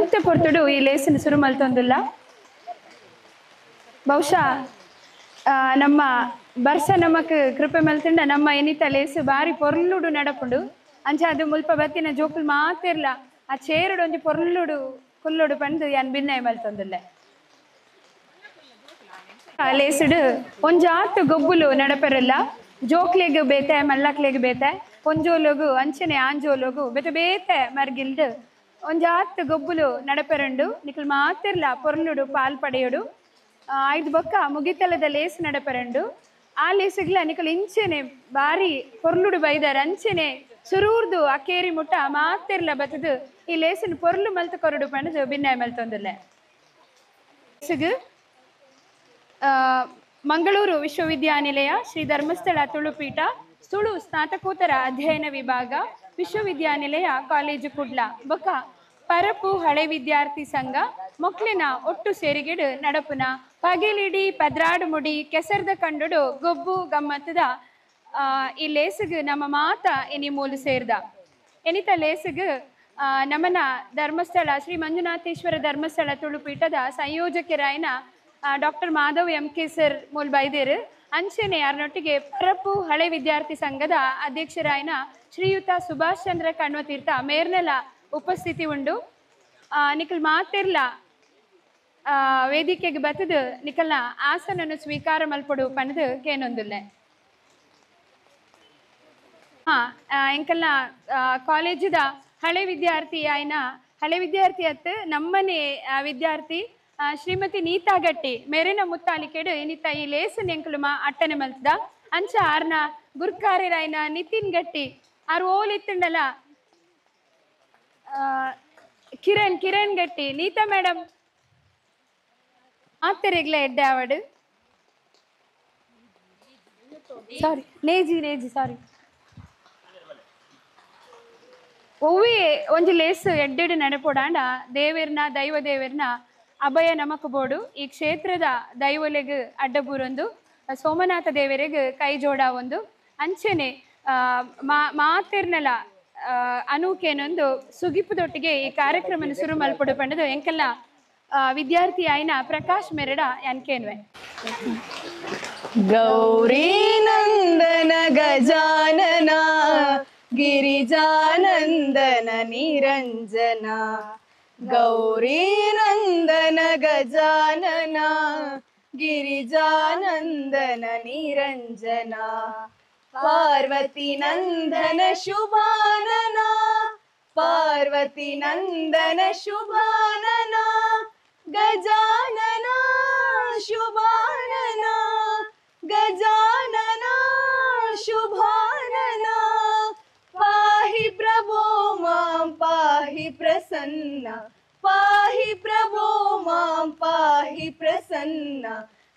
ಒಂತೆ ಪೊರ್ತುಡು ಈ ಲೇಸಿನ ಶುರು ಮಲ್ತೊಂದುಲ್ಲ. ಬಹುಶಃ ನಮ್ಮ ಬರ್ಸ ನಮಕ್ ಕೃಪೆ ಮಲ್ತಿಂಡ ನಮ್ಮ ಎನಿತ ಲೇಸು ಬಾರಿ ಪೊರ್ಲುಡು ನಡಪುಂಡು. ಅಂಚ ಅದು ಮುಲ್ಪ ಬತ್ತಿನ ಜೋಕುಲು ಮಾತಿರ್ಲ ಆ ಚೇರುಡು ಒಂಜಿ ಪೊರ್ಲುಡು ಕುಲ್ಲುಡು ಪಂಡು ಯಾನ್ ಭಿನ್ನಯ ಮಲ್ತೊಂದುಲ್ಲೆ. ಲೇಸುಡು ಒಂಜಾತು ಗೊಬ್ಬುಲು ನಡಪೆರಲ್ಲ. ಜೋಕ್ಲೆಗ್ ಬೇತೆ ಮಲ್ಲಕ್ಲೆಗ್ ಬೇತೆ ಪೊಂಜೋಲೋಗು ಅಂಚನೆ ಆಂಜೋಲೋಗು ಬೇತೆ ಬೇತೆ ಮರ್ಗಿಲ್ಡು ಒಂಜಾತು ಗೊಬ್ಬುಲು ನಡಪೆರಂಡು ನಿಕಲ್ ಮಾತಿರ್ಲ ಪೊರ್ಲುಡು ಪಾಲ್ ಪಡೆಯೋಡು. ಐದು ಬೊಕ್ಕ ಮುಗಿತಲದ ಲೇಸು ನಡಪೆರಂಡು. ಆ ಲೇಸುಗ್ಲ ನಿಕಲ್ ಇಂಚೆನೆ ಬಾರಿ ಪೊರ್ಲುಡು ಬೈದಾರ ಅಂಚೆನೆ ಸುರೂರ್ದು ಅಕೇರಿ ಮುಟ್ಟ ಮಾತಿರ್ಲ ಬತ್ತದು ಈ ಲೇಸಿನ ಪೊರ್ಲು ಮಲ್ತು ಕೊರಡು ಪಂಡು ಭಿನ್ನಯ ಮಲ್ತೊಂದುಲ್ಲೆ. ಲೇಸುಗು ಮಂಗಳೂರು ವಿಶ್ವವಿದ್ಯಾನಿಲಯ ಶ್ರೀ ಧರ್ಮಸ್ಥಳ ತುಳುಪೀಠ ತುಳು ಸ್ನಾತಕೋತ್ತರ ಅಧ್ಯಯನ ವಿಭಾಗ ವಿಶ್ವವಿದ್ಯಾನಿಲಯ ಕಾಲೇಜು ಕುಡ್ಲ ಬೊಕ್ಕ ಪರಪು ಹಳೆ ವಿದ್ಯಾರ್ಥಿ ಸಂಘ ಮೊಕ್ಲಿನ ಒಟ್ಟು ಸೇರಿಗೆಡು ನಡಪುನ ಪಗಿಲಿಡಿ ಪದ್ರಾಡು ಮುಡಿ ಕೆಸರ್ದ ಕಂಡುಡು ಗೊಬ್ಬು ಗಮ್ಮತ್ತದ ಈ ಲೇಸುಗು ನಮ್ಮ ಮಾತ ಎನಿ ಮೂಲು ಸೇರ್ದ ಎನಿತ ಲೇಸುಗು ನಮನ ಧರ್ಮಸ್ಥಳ ಶ್ರೀ ಮಂಜುನಾಥೇಶ್ವರ ಧರ್ಮಸ್ಥಳ ತುಳುಪೀಠದ ಸಂಯೋಜಕರಾಯನ ಡಾಕ್ಟರ್ ಮಾಧವ್ MK ಸರ್ ಮೂಲ್ ಬೈದೇರು ಅಂಚೆನೆ ಯಾರನೊಟ್ಟಿಗೆ ಪರಪು ಹಳೆ ವಿದ್ಯಾರ್ಥಿ ಸಂಘದ ಅಧ್ಯಕ್ಷರಾಯನ ಶ್ರೀಯುತ ಸುಭಾಷ್ ಚಂದ್ರ ಕಣ್ವತೀರ್ಥ ಮೇರ್ನೆಲ ಉಪಸ್ಥಿತಿ ಉಂಡು. ನಿಖಲ್ ಮಾತಿರ್ಲ ವೇದಿಕೆಗೆ ಬತ್ತದು ನಿಖಲ್ನ ಆಸನನ್ನು ಸ್ವೀಕಾರ ಮಲ್ಪಡು ಪಣದು ಕೇನೊಂದುಲ್ಲೆ. ಎಂಕಲ್ನ ಕಾಲೇಜದ ಹಳೆ ವಿದ್ಯಾರ್ಥಿ ಆಯ್ನ ಹಳೆ ವಿದ್ಯಾರ್ಥಿ ಅತ್ತು ನಮ್ಮನೆ ವಿದ್ಯಾರ್ಥಿ ಶ್ರೀಮತಿ ನೀತಾ ಗಟ್ಟಿ ಮೇರೆನ ಮುತ್ತಾಲಿಕೆಡು ಇನಿತ ಈ ಲೇಸನ್ ಎಂಕಲು ಅಟ್ಟನೆ ಮಲ್ತದ ಅಂಚ ಆರ್ನ ಗುರ್ಕಾರಿರಾಯ್ನ ನಿತಿನ್ ಗಟ್ಟಿ ಆರು ಓಲಿತ್ತುಂಡಲ ಕಿರಣ್ ಗಟ್ಟಿ ನೀತಾ ಮೇಡಮ್ ಆತರೆಗ್ಲ ಎಡ್ಡೆ ಅವಡು ಸಾರಿ ನೇಜಿ ಸಾರಿ ಒವ್ವೆ ಒಂಜಿ ಲೇಸು ಎಡ್ಡೆಡು ನೆನಪೋಡಾಂಡ ದೇವೇರ್ನ ದೈವ ದೇವೇರ್ನ ಅಭಯ ನಮಕ್ ಬೋಡು ಈ ಕ್ಷೇತ್ರದ ದೈವಲೆಗ್ ಅಡ್ಡಬೂರೊಂದು ಸೋಮನಾಥ ದೇವರೆಗ್ ಕೈ ಜೋಡ ಒಂದು ಅಂಚೆನೆ ಮಾತಿರ್ನೆಲ ಅನೂಕೇನೊಂದು ಸುಗಿಪುದೊಟ್ಟಿಗೆ ಈ ಕಾರ್ಯಕ್ರಮ ಶುರು ಮಲ್ಪಡು ಪಂಡದು ಎಂಕಲ್ನ ವಿದ್ಯಾರ್ಥಿ ಆಯ್ನ ಪ್ರಕಾಶ್ ಮೆರಡ ಯಾನ್ಕೇನ್ವೆ. ಗೌರಿ ನಂದನ ಗಜಾನನ ಗಿರಿಜಾನಂದನ ನಿರಂಜನ ಗೌರಿ ನಂದನ ಗಜಾನನ ಗಿರಿಜಾನಂದನ ನಿರಂಜನ ಪಾರ್ವತಿ ನಂದನ ಶುಭಾನನ ಪಾರ್ವತಿ ನಂದನ ಶುಭಾನನ ಗಜಾನನ ಶುಭಾನನ ಗಜಾನನ ಶುಭಾನನ ಪಾಹಿ ಪ್ರಭೋ ಮಾಂ ಪಾಹಿ ಪ್ರಸನ್ನ ಪಾಹಿ ಪ್ರಭೋ ಮಾಂ ಪಾಹಿ ಪ್ರಸನ್ನ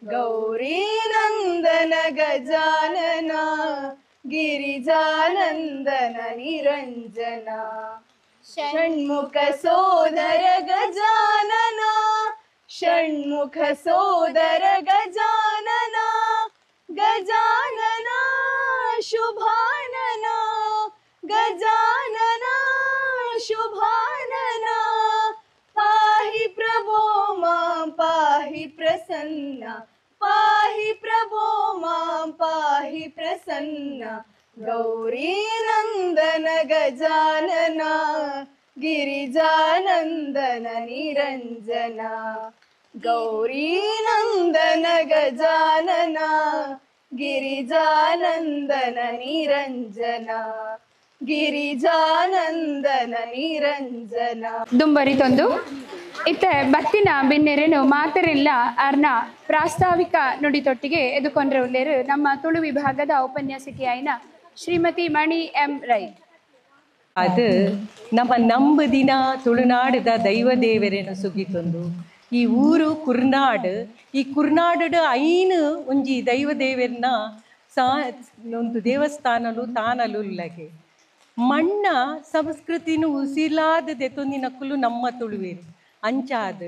ಗೌರಿ ನಂದನ ಗಜಾನನ ಗಿರಿಜಾನಂದನ ನಿರಂಜನ ಷಣ್ಮುಖ ಸೋದರ ಗಜಾನನ ಷಣ್ಮುಖ ಸೋದರ ಗಜಾನನ ಗಜಾನನ ಶುಭಾನನ ಗಜಾನನ ಶುಭಾನನ ಪಾಹಿ ಪ್ರಭೋ ಮಾಂ ಪಾಹಿ ಪ್ರಸನ್ನ ಪಾಹಿ ಪ್ರಭೋ ಮಾಂ ಪಾಹಿ ಪ್ರಸನ್ನ ಗೌರಿ ನಂದನ ಗಜಾನನ ಗಿರಿಜಾನಂದನ ನಿರಂಜನ ಗೌರಿ ನಂದನ ಗಜಾನನ ಗಿರಿಜಾನಂದನ ನಿರಂಜನ ಗಿರಿಜಾನಂದನ ನಿರಂಜನ ದುಂಬರಿತೊಂದು ಇತ್ತೆ ಬತ್ತಿನ ಬಿನ್ನೆರೇನು ಮಾತರಿಲ್ಲ ಅರ್ನ ಪ್ರಾಸ್ತಾವಿಕ ನುಡಿತೊಟ್ಟಿಗೆ ಎದುಕೊಂಡ್ರೆ ಉಳ್ಳೇರು ನಮ್ಮ ತುಳು ವಿಭಾಗದ ಉಪನ್ಯಾಸಕಿ ಆಯ್ನ ಶ್ರೀಮತಿ ಮಣಿ M ರೈ. ಅದು ನಮ್ಮ ನಂಬದಿನ ತುಳುನಾಡದ ದೈವ ದೇವರೇನು ಸುಗಿತೊಂದು ಈ ಊರು ಕುರ್ನಾಡ್ ಈ ಕುರ್ನಾಡು ಐನು ಒಂಜಿ ದೈವ ದೇವರನ್ನ ಒಂದು ದೇವಸ್ಥಾನಲು ತಾನಲು ಉಲ್ಲಗೆ ಮಣ್ಣ ಸಂಸ್ಕೃತಿನ ಉಸಿಲಾದ ದೆತೊಂದಿನಕ್ಕಲು ನಮ್ಮ ತುಳುವೇರು ಅಂಚಾದ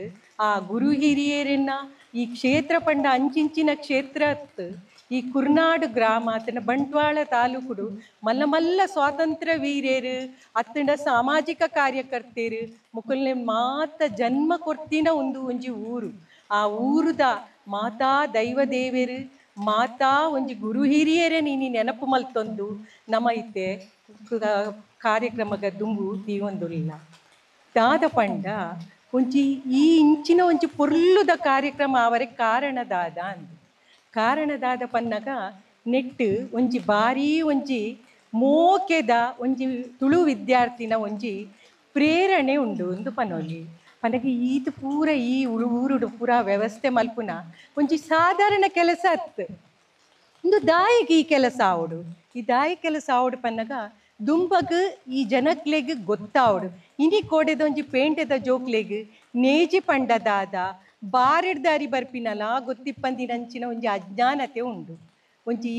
ಆ ಗುರು ಹಿರಿಯರನ್ನ ಈ ಕ್ಷೇತ್ರ ಪಂಡ ಅಂಚಿಂಚಿನ ಕ್ಷೇತ್ರತ್ ಈ ಕುರ್ನಾಡು ಗ್ರಾಮ ಅತ್ತನ ಬಂಟ್ವಾಳ ತಾಲೂಕುಡು ಮಲ್ಲ ಮಲ್ಲ ಸ್ವಾತಂತ್ರ್ಯ ವೀರ್ಯರು ಅತ್ತಂಡ ಸಾಮಾಜಿಕ ಕಾರ್ಯಕರ್ತರು ಮುಕ್ಕಲ್ನೆ ಮಾತ ಜನ್ಮ ಕೊರ್ತಿನ ಒಂಜಿ ಊರು. ಆ ಊರುದ ಮಾತಾ ದೈವ ದೇವೆರು ಮಾತಾ ಒಂಜಿ ಗುರು ಹಿರಿಯರೇ ನೀನು ನೆನಪು ಮಲ್ತೊಂದು ನಮ್ಮ ಇತ್ತೆ ಕಾರ್ಯಕ್ರಮಗ ದುಂಬು ತೀವೊಂದುಲ್ಲ ದಾದ ಪಂಡ ಒಂಜಿ ಈ ಇಂಚಿನ ಒಂಜಿ ಪೊರ್ಲುದ ಕಾರ್ಯಕ್ರಮ ಅವರೇ ಕಾರಣದಾದ ಅಂದು ಕಾರಣದಾದ ಪನ್ನಗ ನೆಟ್ಟು ಒಂಜಿ ಬಾರಿ ಒಂಜಿ ಮೋಕೆದ ಒಂಜಿ ತುಳು ವಿದ್ಯಾರ್ಥಿನ ಒಂಜಿ ಪ್ರೇರಣೆ ಉಂಡು ಒಂದು ಪನೊಲಿ ಪನಗೆ ಈದು ಪೂರ ಈ ಊರುಡು ಪೂರ ವ್ಯವಸ್ಥೆ ಮಲ್ಪುನ ಒಂಜಿ ಸಾಧಾರಣ ಕೆಲಸ ಅತ್ತು ಒಂದು ದಾಯಿಗೆ ಈ ಕೆಲಸ ಆವಡು ಈ ದಾಯಿ ಕೆಲಸ ಆವಡು ಪನ್ನಗ ದುಂಬಗ್ ಈ ಜನಕ್ಲೆಗ್ ಗೊತ್ತಾವಡು ಇನಿ ಕೋಡೆದ ಒಂಜಿ ಪೇಂಟೆದ ಜೋಕ್ಲೆಗ್ ನೇಜಿ ಪಂಡದಾದ ಬಾರಿಡ್ದಾರಿ ಬರ್ಪಿನಲ ಗೊತ್ತಿಪ್ಪಂದಿನಂಚಿನ ಒಂಜಿ ಅಜ್ಞಾನತೆ ಉಂಡು ಒಂಜಿ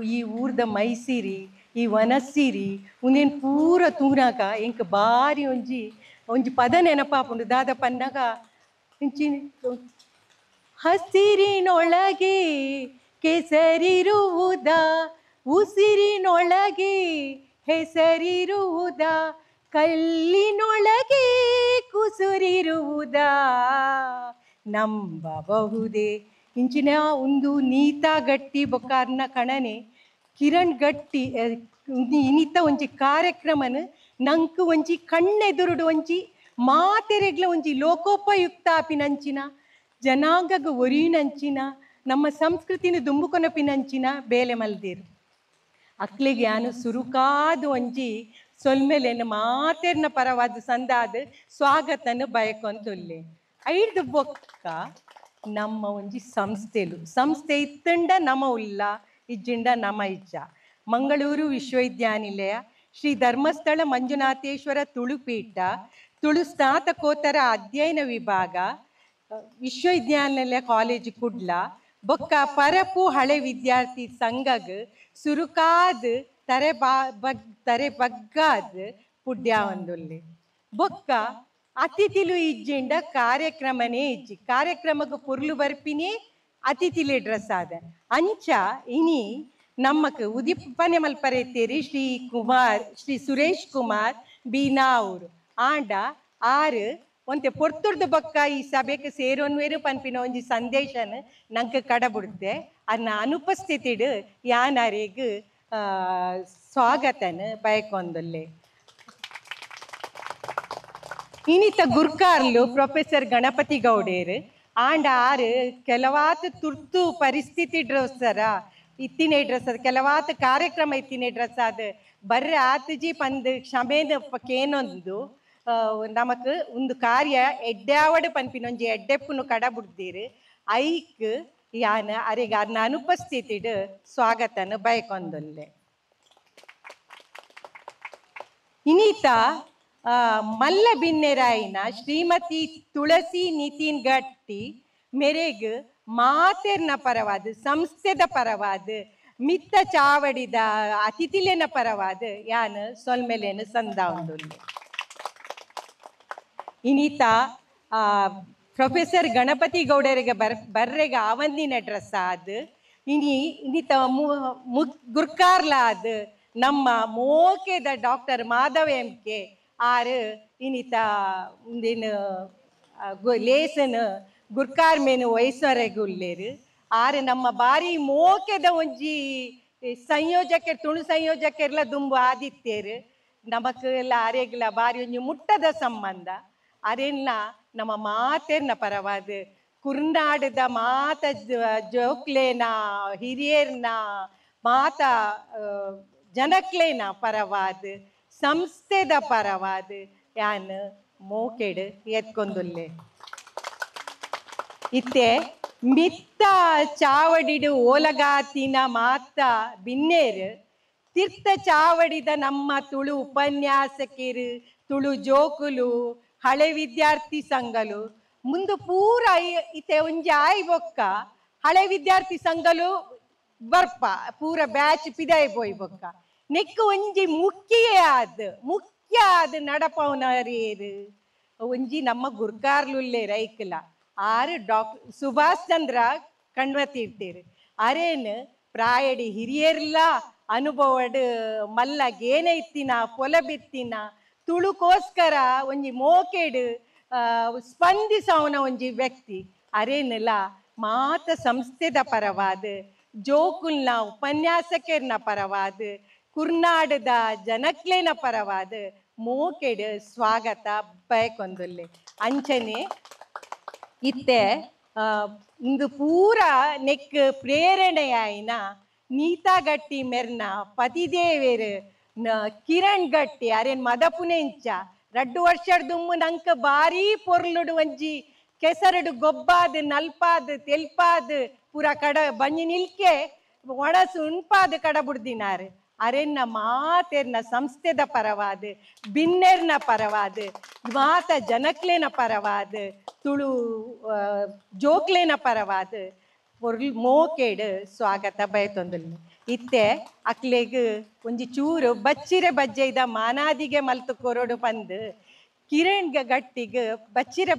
ಈ ಊರ್ದ ಮೈಸೀರಿ ಈ ವನಸ್ಸಿರಿ ಉಂದೇನು ಪೂರ ತೂನಾಗ ಎಂಕ್ ಬಾರಿ ಒಂಜಿ ಪದ ನೆನಪಾಪುಂಡು ದಾದ ಪನ್ನಗ ಇಂಚಿ ಹಸಿರಿನೊಳಗೆ ಕೆಸರಿರುವುದ ಉಸಿರಿನೊಳಗೆ ಹೆಸರಿರುವುದ ಕಲ್ಲಿನೊಳಗೆ ಕುಸುರಿರುವುದ ನಂಬಬಹುದೇ ಇಂಚಿನ ಒಂದು ನೀತಾ ಗಟ್ಟಿ ಬೊಕ್ಕಾರ್ನ ಕಣನೆ ಕಿರಣ್ ಗಟ್ಟಿ ಇನಿತ ಒಂಜಿ ಕಾರ್ಯಕ್ರಮನ ನಂಕು ಒಂಜಿ ಕಣ್ಣೆದುರುಡು ಒಂಜಿ ಮಾತೆರೆಗ್ಲ ಒಂಜಿ ಲೋಕೋಪಯುಕ್ತ ಆಪಿನಂಚಿನ ಜನಾಂಗಗ ಒರಿನಂಚಿನ ನಮ್ಮ ಸಂಸ್ಕೃತಿನ ದುಂಬುಕೊನಪಿನಂಚಿನ ಬೇಲೆ ಮಲ್ದೇರು ಅಕ್ಲೆಗೆ ಯಾನು ಸುರುಕಾದ ಒಂಜಿ ಸೊಲ್ಮೆಲೆನ ಮಾತೆರ್ನ ಪರವಾದ ಸಂದಾದ ಸ್ವಾಗತನ ಬಯಕೊಂತೊಲ್ಲೆ ಐದು ಬೊಕ್ಕ ನಮ್ಮ ಒಂಜಿ ಸಂಸ್ಥೆ ಇತ್ತಂಡ ನಮ ಉಲ್ಲ ಇಜ್ಜಿಂಡ ನಮ ಇಜ್ಜ ಮಂಗಳೂರು ವಿಶ್ವವಿದ್ಯಾನಿಲಯ ಶ್ರೀ ಧರ್ಮಸ್ಥಳ ಮಂಜುನಾಥೇಶ್ವರ ತುಳುಪೀಠ ತುಳು ಸ್ನಾತಕೋತ್ತರ ಅಧ್ಯಯನ ವಿಭಾಗ ವಿಶ್ವವಿದ್ಯಾನಿಲಯ ಕಾಲೇಜು ಕುಡ್ಲ ಬೊಕ್ಕ ಪರಪು ಹಳೆ ವಿದ್ಯಾರ್ಥಿ ಸಂಘಗ್ ಸುರುಕಾದ ತರೆ ಬಗ್ಗಾದ ಪುಡ್ಯಾವಂದುಲ್ಲೆ ಬೊಕ್ಕ ಅತಿಥಿಲು ಇಜ್ಜಿಂಡ ಕಾರ್ಯಕ್ರಮನೇ ಇಜ್ಜಿ ಕಾರ್ಯಕ್ರಮಕ್ಕೆ ಪೊರ್ಲು ಬರ್ಪಿನೇ ಅತಿಥಿಲೆ ಡ್ರೆಸ್ ಆದ ಅಂಚ ಇನಿ ನಮ್ಮಕ್ ಉದಿಪನೆ ಮಲ್ಪರೆತ್ತೇರಿ ಶ್ರೀ ಸುರೇಶ್ ಕುಮಾರ್ ಬೀನಾವ್ರು ಆಂಡ ಆರು ಒಂತೆ ಪೊರ್ತುರ್ದು ಬೊಕ್ಕ ಈ ಸಭೆಗೆ ಸೇರೋನ್ವೇರು ಪನ್ಪಿನ ಒಂಜಿ ಸಂದೇಶನ ನಂಗೆ ಕಡಬುಡ್ದೆ ಅನ್ನ ಅನುಪಸ್ಥಿತಿಡು ಯಾನರೆಗ್ ಸ್ವಾಗತನ ಬಯಕೊಂದುಲ್ಲೆ ಇನಿತ ಗುರ್ಕಾರ್ಲು ಪ್ರೊಫೆಸರ್ ಗಣಪತಿ ಗೌಡೇರು ಆಂಡ ಆರು ಕೆಲವಾತು ತುರ್ತು ಪರಿಸ್ಥಿತಿ ಡ್ರೆಸ್ಸರ ಇತ್ತಿನೇ ಡ್ರೆಸ್ ಅದ ಕೆಲವಾತು ಕಾರ್ಯಕ್ರಮ ಇತ್ತಿನೇ ಡ್ರೆಸ್ ಆದ ಬರ್ರೆ ಆತಜಿ ಪಂದ್ ಕ್ಷಮೇನ ಕೇನೊಂದು ನಮಕ್ ಒಂದು ಕಾರ್ಯ ಎಡ್ಡಾವಡು ಪನ್ಪಿನೊಂಜಿ ಎಡ್ಡೆಪ್ಪುನು ಕಡಬುಡ್ದೀರು ಐಕ್ ಯಾನ ಅರೆಗ ಅರ್ನ ಅನುಪಸ್ಥಿತಿಡು ಸ್ವಾಗತನ ಬಯಕೊಂದುಲ್ಲೆ ಇನಿತ ಮಲ್ಲ ಬಿನ್ನೆರಾಯಿನ ಶ್ರೀಮತಿ ತುಳಸಿ ನಿತಿನ್ ಗಟ್ಟಿ ಮೆರೆಗ್ ಮಾತೆರ್ನ ಪರವಾದ ಸಂಸ್ಥೆದ ಪರವಾದ ಮಿತ್ತ ಚಾವಡಿದ ಅತಿಥಿಲೆನ ಪರವಾದ ಯಾನ್ ಸೊಲ್ಮೆಲೆನ ಸಂದಾವಂದುಲ್ಲೆ ಇನಿತ ಪ್ರೊಫೆಸರ್ ಗಣಪತಿ ಗೌಡರಿಗೆ ಬರ್ರೆಗ ಆವಂದಿನ ಡ್ರೆಸ್ ಆದ್ ಇನಿತ ಗುರ್ಕಾರ್ಲಾದ್ ನಮ್ಮ ಮೋಕೆದ ಡಾಕ್ಟರ್ ಮಾಧವ ಎಂ ಕೆ ಆರು ಇನಿತ ಮುಂದಿನ ಲೇಸನ್ ಗುರ್ಕಾರ್ ಮೇನು ವಯಸ್ಸರೆಗುಲ್ಲೇರು ಆರು ನಮ್ಮ ಬಾರಿ ಮೋಕೆದ ಒಂಜಿ ಸಂಯೋಜಕರು ತುಳು ಸಂಯೋಜಕರ್ಲ ದುಂಬು ಆದಿತ್ಯರು ನಮಕ್ ಎಲ್ಲ ಅರೆಗ್ಲ ಬಾರಿ ಒಂಜಿ ಮುಟ್ಟದ ಸಂಬಂಧ ಅರೆಲ್ಲ ನಮ್ಮ ಮಾತೆರ್ನ ಪರವಾದ ಕುರ್ನಾಡದ ಮಾತ ಜೋಕ್ಲೇನ ಹಿರಿಯರ್ನ ಮಾತ ಜನಕ್ಲೇನ ಪರವಾದ ಸಂಸ್ಥೆದ ಪರವಾದ ಯಾನ್ ಮೋಕೆಡ್ ಎತ್ಕೊಂದುಲ್ಲೆ ಇತ್ತೆ ಮಿತ್ತ ಚಾವಡಿಡು ಓಲಗಾತಿನ ಮಾತ ಬಿನ್ನೇರು ತೀರ್ಥ ಚಾವಡಿದ ನಮ್ಮ ತುಳು ಉಪನ್ಯಾಸಕರು ತುಳು ಜೋಕುಲು ಹಳೆ ವಿದ್ಯಾರ್ಥಿ ಸಂಘಲು ಮುಂದು ಪೂರ ಇತ್ತೆ ಒಂಜಿ ಆಯ್ ಬೊಕ್ಕ ಹಳೆ ವಿದ್ಯಾರ್ಥಿ ಸಂಘಲು ಬರ್ಪ ಪೂರ ಬ್ಯಾಚ್ ಪಿದಾಯ್ ಪೋಯ್ ಬೊಕ್ಕ ನೆಕ್ ಒಂಜಿ ಮುಖ್ಯ ಆದ ನಡಪವನರೇರು ಒಂಜಿ ನಮ್ಮ ಗುರ್ಕಾರ್ಲುಲ್ಲೆ ರೈಕ್ಲ ಆರು ಡಾಕ್ಟರ್ ಸುಭಾಷ್ ಚಂದ್ರ ಕಣ್ವತಿ ಇಟ್ಟೇರು ಅರೇನು ಪ್ರಾಯಡಿ ಹಿರಿಯರ್ಲ ಅನುಭವಡ್ ಮಲ್ಲ ಗೇನೆ ಇತ್ತಿನ ಪೊಲ ಬಿತ್ತಿನ ತುಳುಕೋಸ್ಕರ ಒಂಜಿ ಮೋಕೆಡ್ ಸ್ಪಂದಿಸವನ ಒಂಜಿ ವ್ಯಕ್ತಿ ಅರೇನಲ ಮಾತ ಸಂಸ್ಥೆದ ಪರವಾದ ಜೋಕುಲ್ನ ಉಪನ್ಯಾಸಕರ್ನ ಪರವಾದ ಕುರ್ನಾಡದ ಜನಕ್ಲೆನ ಪರವಾದ ಮೋಕೆಡ್ ಸ್ವಾಗತ ಬಯಕೊಂದುಲ್ಲೆ ಅಂಚನೆ ಇತ್ತೆ ಇಂದು ಪೂರ ನೆಕ್ ಪ್ರೇರಣೆಯಾಯಿನ ನೀತಾ ಗಟ್ಟಿ ಮೆರ್ನ ಪತಿದೇವೇರು ಕಿರಣ್ ಗಟ್ಟಿ ಅರೇನ್ ಮದಪುನೆಂಚ 2 ವರ್ಷದ ದುಮ್ಮು ನಂಕ ಬಾರಿ ಪೊರ್ಲುಡು ಒಂಜಿ ಕೆಸರಡು ಗೊಬ್ಬಾದ್ ನಲ್ಪಾದ್ ತೆಲ್ಪಾದ್ ಪೂರ ಕಡ ಬಂಜಿ ನಿಲ್ಕೆ ಒಣಸು ಉಣ್ಪಾದ್ ಕಡ ಬುಡ್ದಿನಾರು ಅರೆನ್ನ ಮಾತೆರ್ನ ಸಂಸ್ಥೆದ ಪರವಾದ ಬಿನ್ನೆರ್ನ ಪರವಾದ ಮಾತ ಜನಕ್ಲೆನ ಪರವಾದ ತುಳು ಜೋಕ್ಲೆನ ಪರವಾದ ಮೋಕೆಡ್ ಸ್ವಾಗತ ಬಯತೊಂದುಲ್ಲೆ ಇತ್ತೆ ಅಕ್ಲೆಗ್ ಒಂಜಿ ಚೂರು ಬಚ್ಚಿರೆ ಬಜ್ಜೆದ ಮಾನಾದಿಗೆ ಮಲ್ತು ಕೊರಡು ಪಂದ್ ಕಿರಣ್ ಗಟ್ಟಿಗ್ ಬಚ್ಚಿರೆ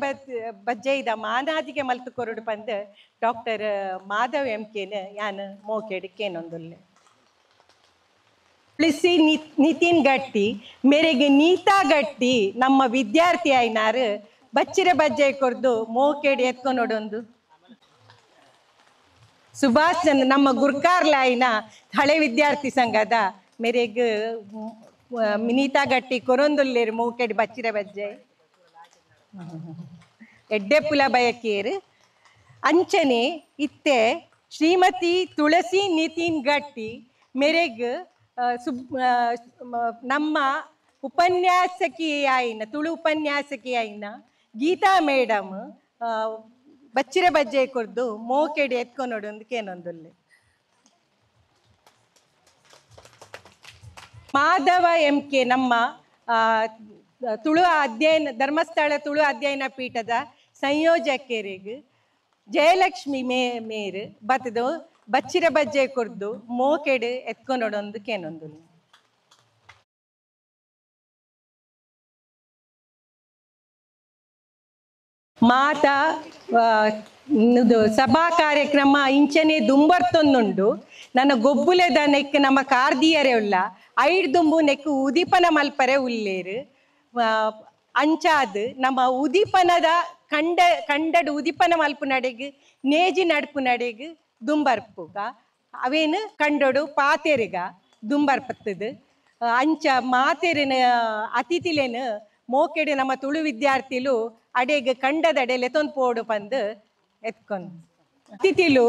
ಬಜ್ಜೆದ ಮಾನಾದಿಗೆ ಮಲ್ತು ಕೊರಡು ಪಂದ್ ಡಾಕ್ಟರ್ ಮಾಧವ್ ಎಂಕೆನ್ ಯಾನ್ ಮೋಕೆಡ್ ಕೇನೊಂದುಲ್ಲೆ ಪ್ಲಿಸಿ ನಿತಿನ್ ಗಟ್ಟಿ ಮೇರೆಗೆ ನೀತಾ ಗಟ್ಟಿ ನಮ್ಮ ವಿದ್ಯಾರ್ಥಿ ಆಯ್ನಾರು ಬಚ್ಚಿರೆ ಬಜ್ಜೆ ಕೊರ್ದು ಮೋಕೆಡ್ ಎತ್ಕೊಂಡೊಡೊಂದು ಸುಭಾಷ್ ಚಂದ್ರ ನಮ್ಮ ಗುರ್ಕಾರ್ಲಾಯ್ನ ಹಳೆ ವಿದ್ಯಾರ್ಥಿ ಸಂಘದ ಮೇರೆಗ್ ನೀತಾ ಗಟ್ಟಿ ಕೊರೊಂದುಲ್ಲೇರು ಮೋಕೆಡ್ ಬಚ್ಚಿರೆ ಬಜ್ಜೆ ಎಡ್ಡೆ ಪುಲ ಬಯಕೇರು ಅಂಚನೆ ಇತ್ತೆ ಶ್ರೀಮತಿ ತುಳಸಿ ನಿತಿನ್ ಗಟ್ಟಿ ಮೇರೆಗ್ ನಮ್ಮ ಉಪನ್ಯಾಸಕಿ ಆಯ್ನ ತುಳು ಉಪನ್ಯಾಸಕಿ ಆಯ್ನ ಗೀತಾ ಮೇಡಮ್ ಬಚ್ಚಿರೆ ಬಜ್ಜೆ ಕೊರ್ದು ಮೋಕೆಡ್ ಎತ್ಕೊಂಡೊಂದು ಕೇನೊಂದುಲ್ಲೆ ಮಾಧವ ಎಂಕೆ ನಮ್ಮ ತುಳು ಅಧ್ಯಯನ ಧರ್ಮಸ್ಥಳ ತುಳು ಅಧ್ಯಯನ ಪೀಠದ ಸಂಯೋಜಕರಿಗೆ ಜಯಲಕ್ಷ್ಮಿ ಮೇರ್ ಬತ್ತದು ಬಚ್ಚಿರೆ ಬಜ್ಜೆ ಕೊರ್ದು ಮೋಕೆಡ್ ಎತ್ಕೊಂಡೊಂದು ಕೇನೊಂದುಲ್ಲೆ ಮಾತ ಸಭಾ ಕಾರ್ಯಕ್ರಮ ಇಂಚನೆ ದುಂಬರ್ತೊಂದುಂಡು ನನ್ನ ಗೊಬ್ಬುಲೆದ ನೆಕ್ ನಮ್ಮ ಕಾರ್ದಿಯರೆ ಉಲ್ಲ ಐಡ್ ದುಂಬು ನೆಕ್ ಉದಿಪನ ಮಲ್ಪರೆ ಉಲ್ಲೇರು ಅಂಚಾದ್ ನಮ್ಮ ಉದಿಪನದ ಕಂಡಡು ಉದಿಪನ ಮಲ್ಪು ನಡೆಗ್ ನೇಜಿ ನಡ್ಪು ನಡೆಗ್ ದುಂಬರ್ಪುಗ ಅವೇನು ಕಂಡೋಡು ಪಾತೆರಿಗ ದುಂಬರ್ಪತ್ತದು ಅಂಚ ಮಾತೆರಿನ ಅತಿಥಿಲೇನು ಮೋಕೆಡ್ ನಮ್ಮ ತುಳು ವಿದ್ಯಾರ್ಥಿಲು ಅಡೆಗ್ ಕಂಡದ ಲೆತೊಂದು ಪೋಡು ಪಂದು ಎತ್ಕೊಂಡು ಅತಿಥಿಲು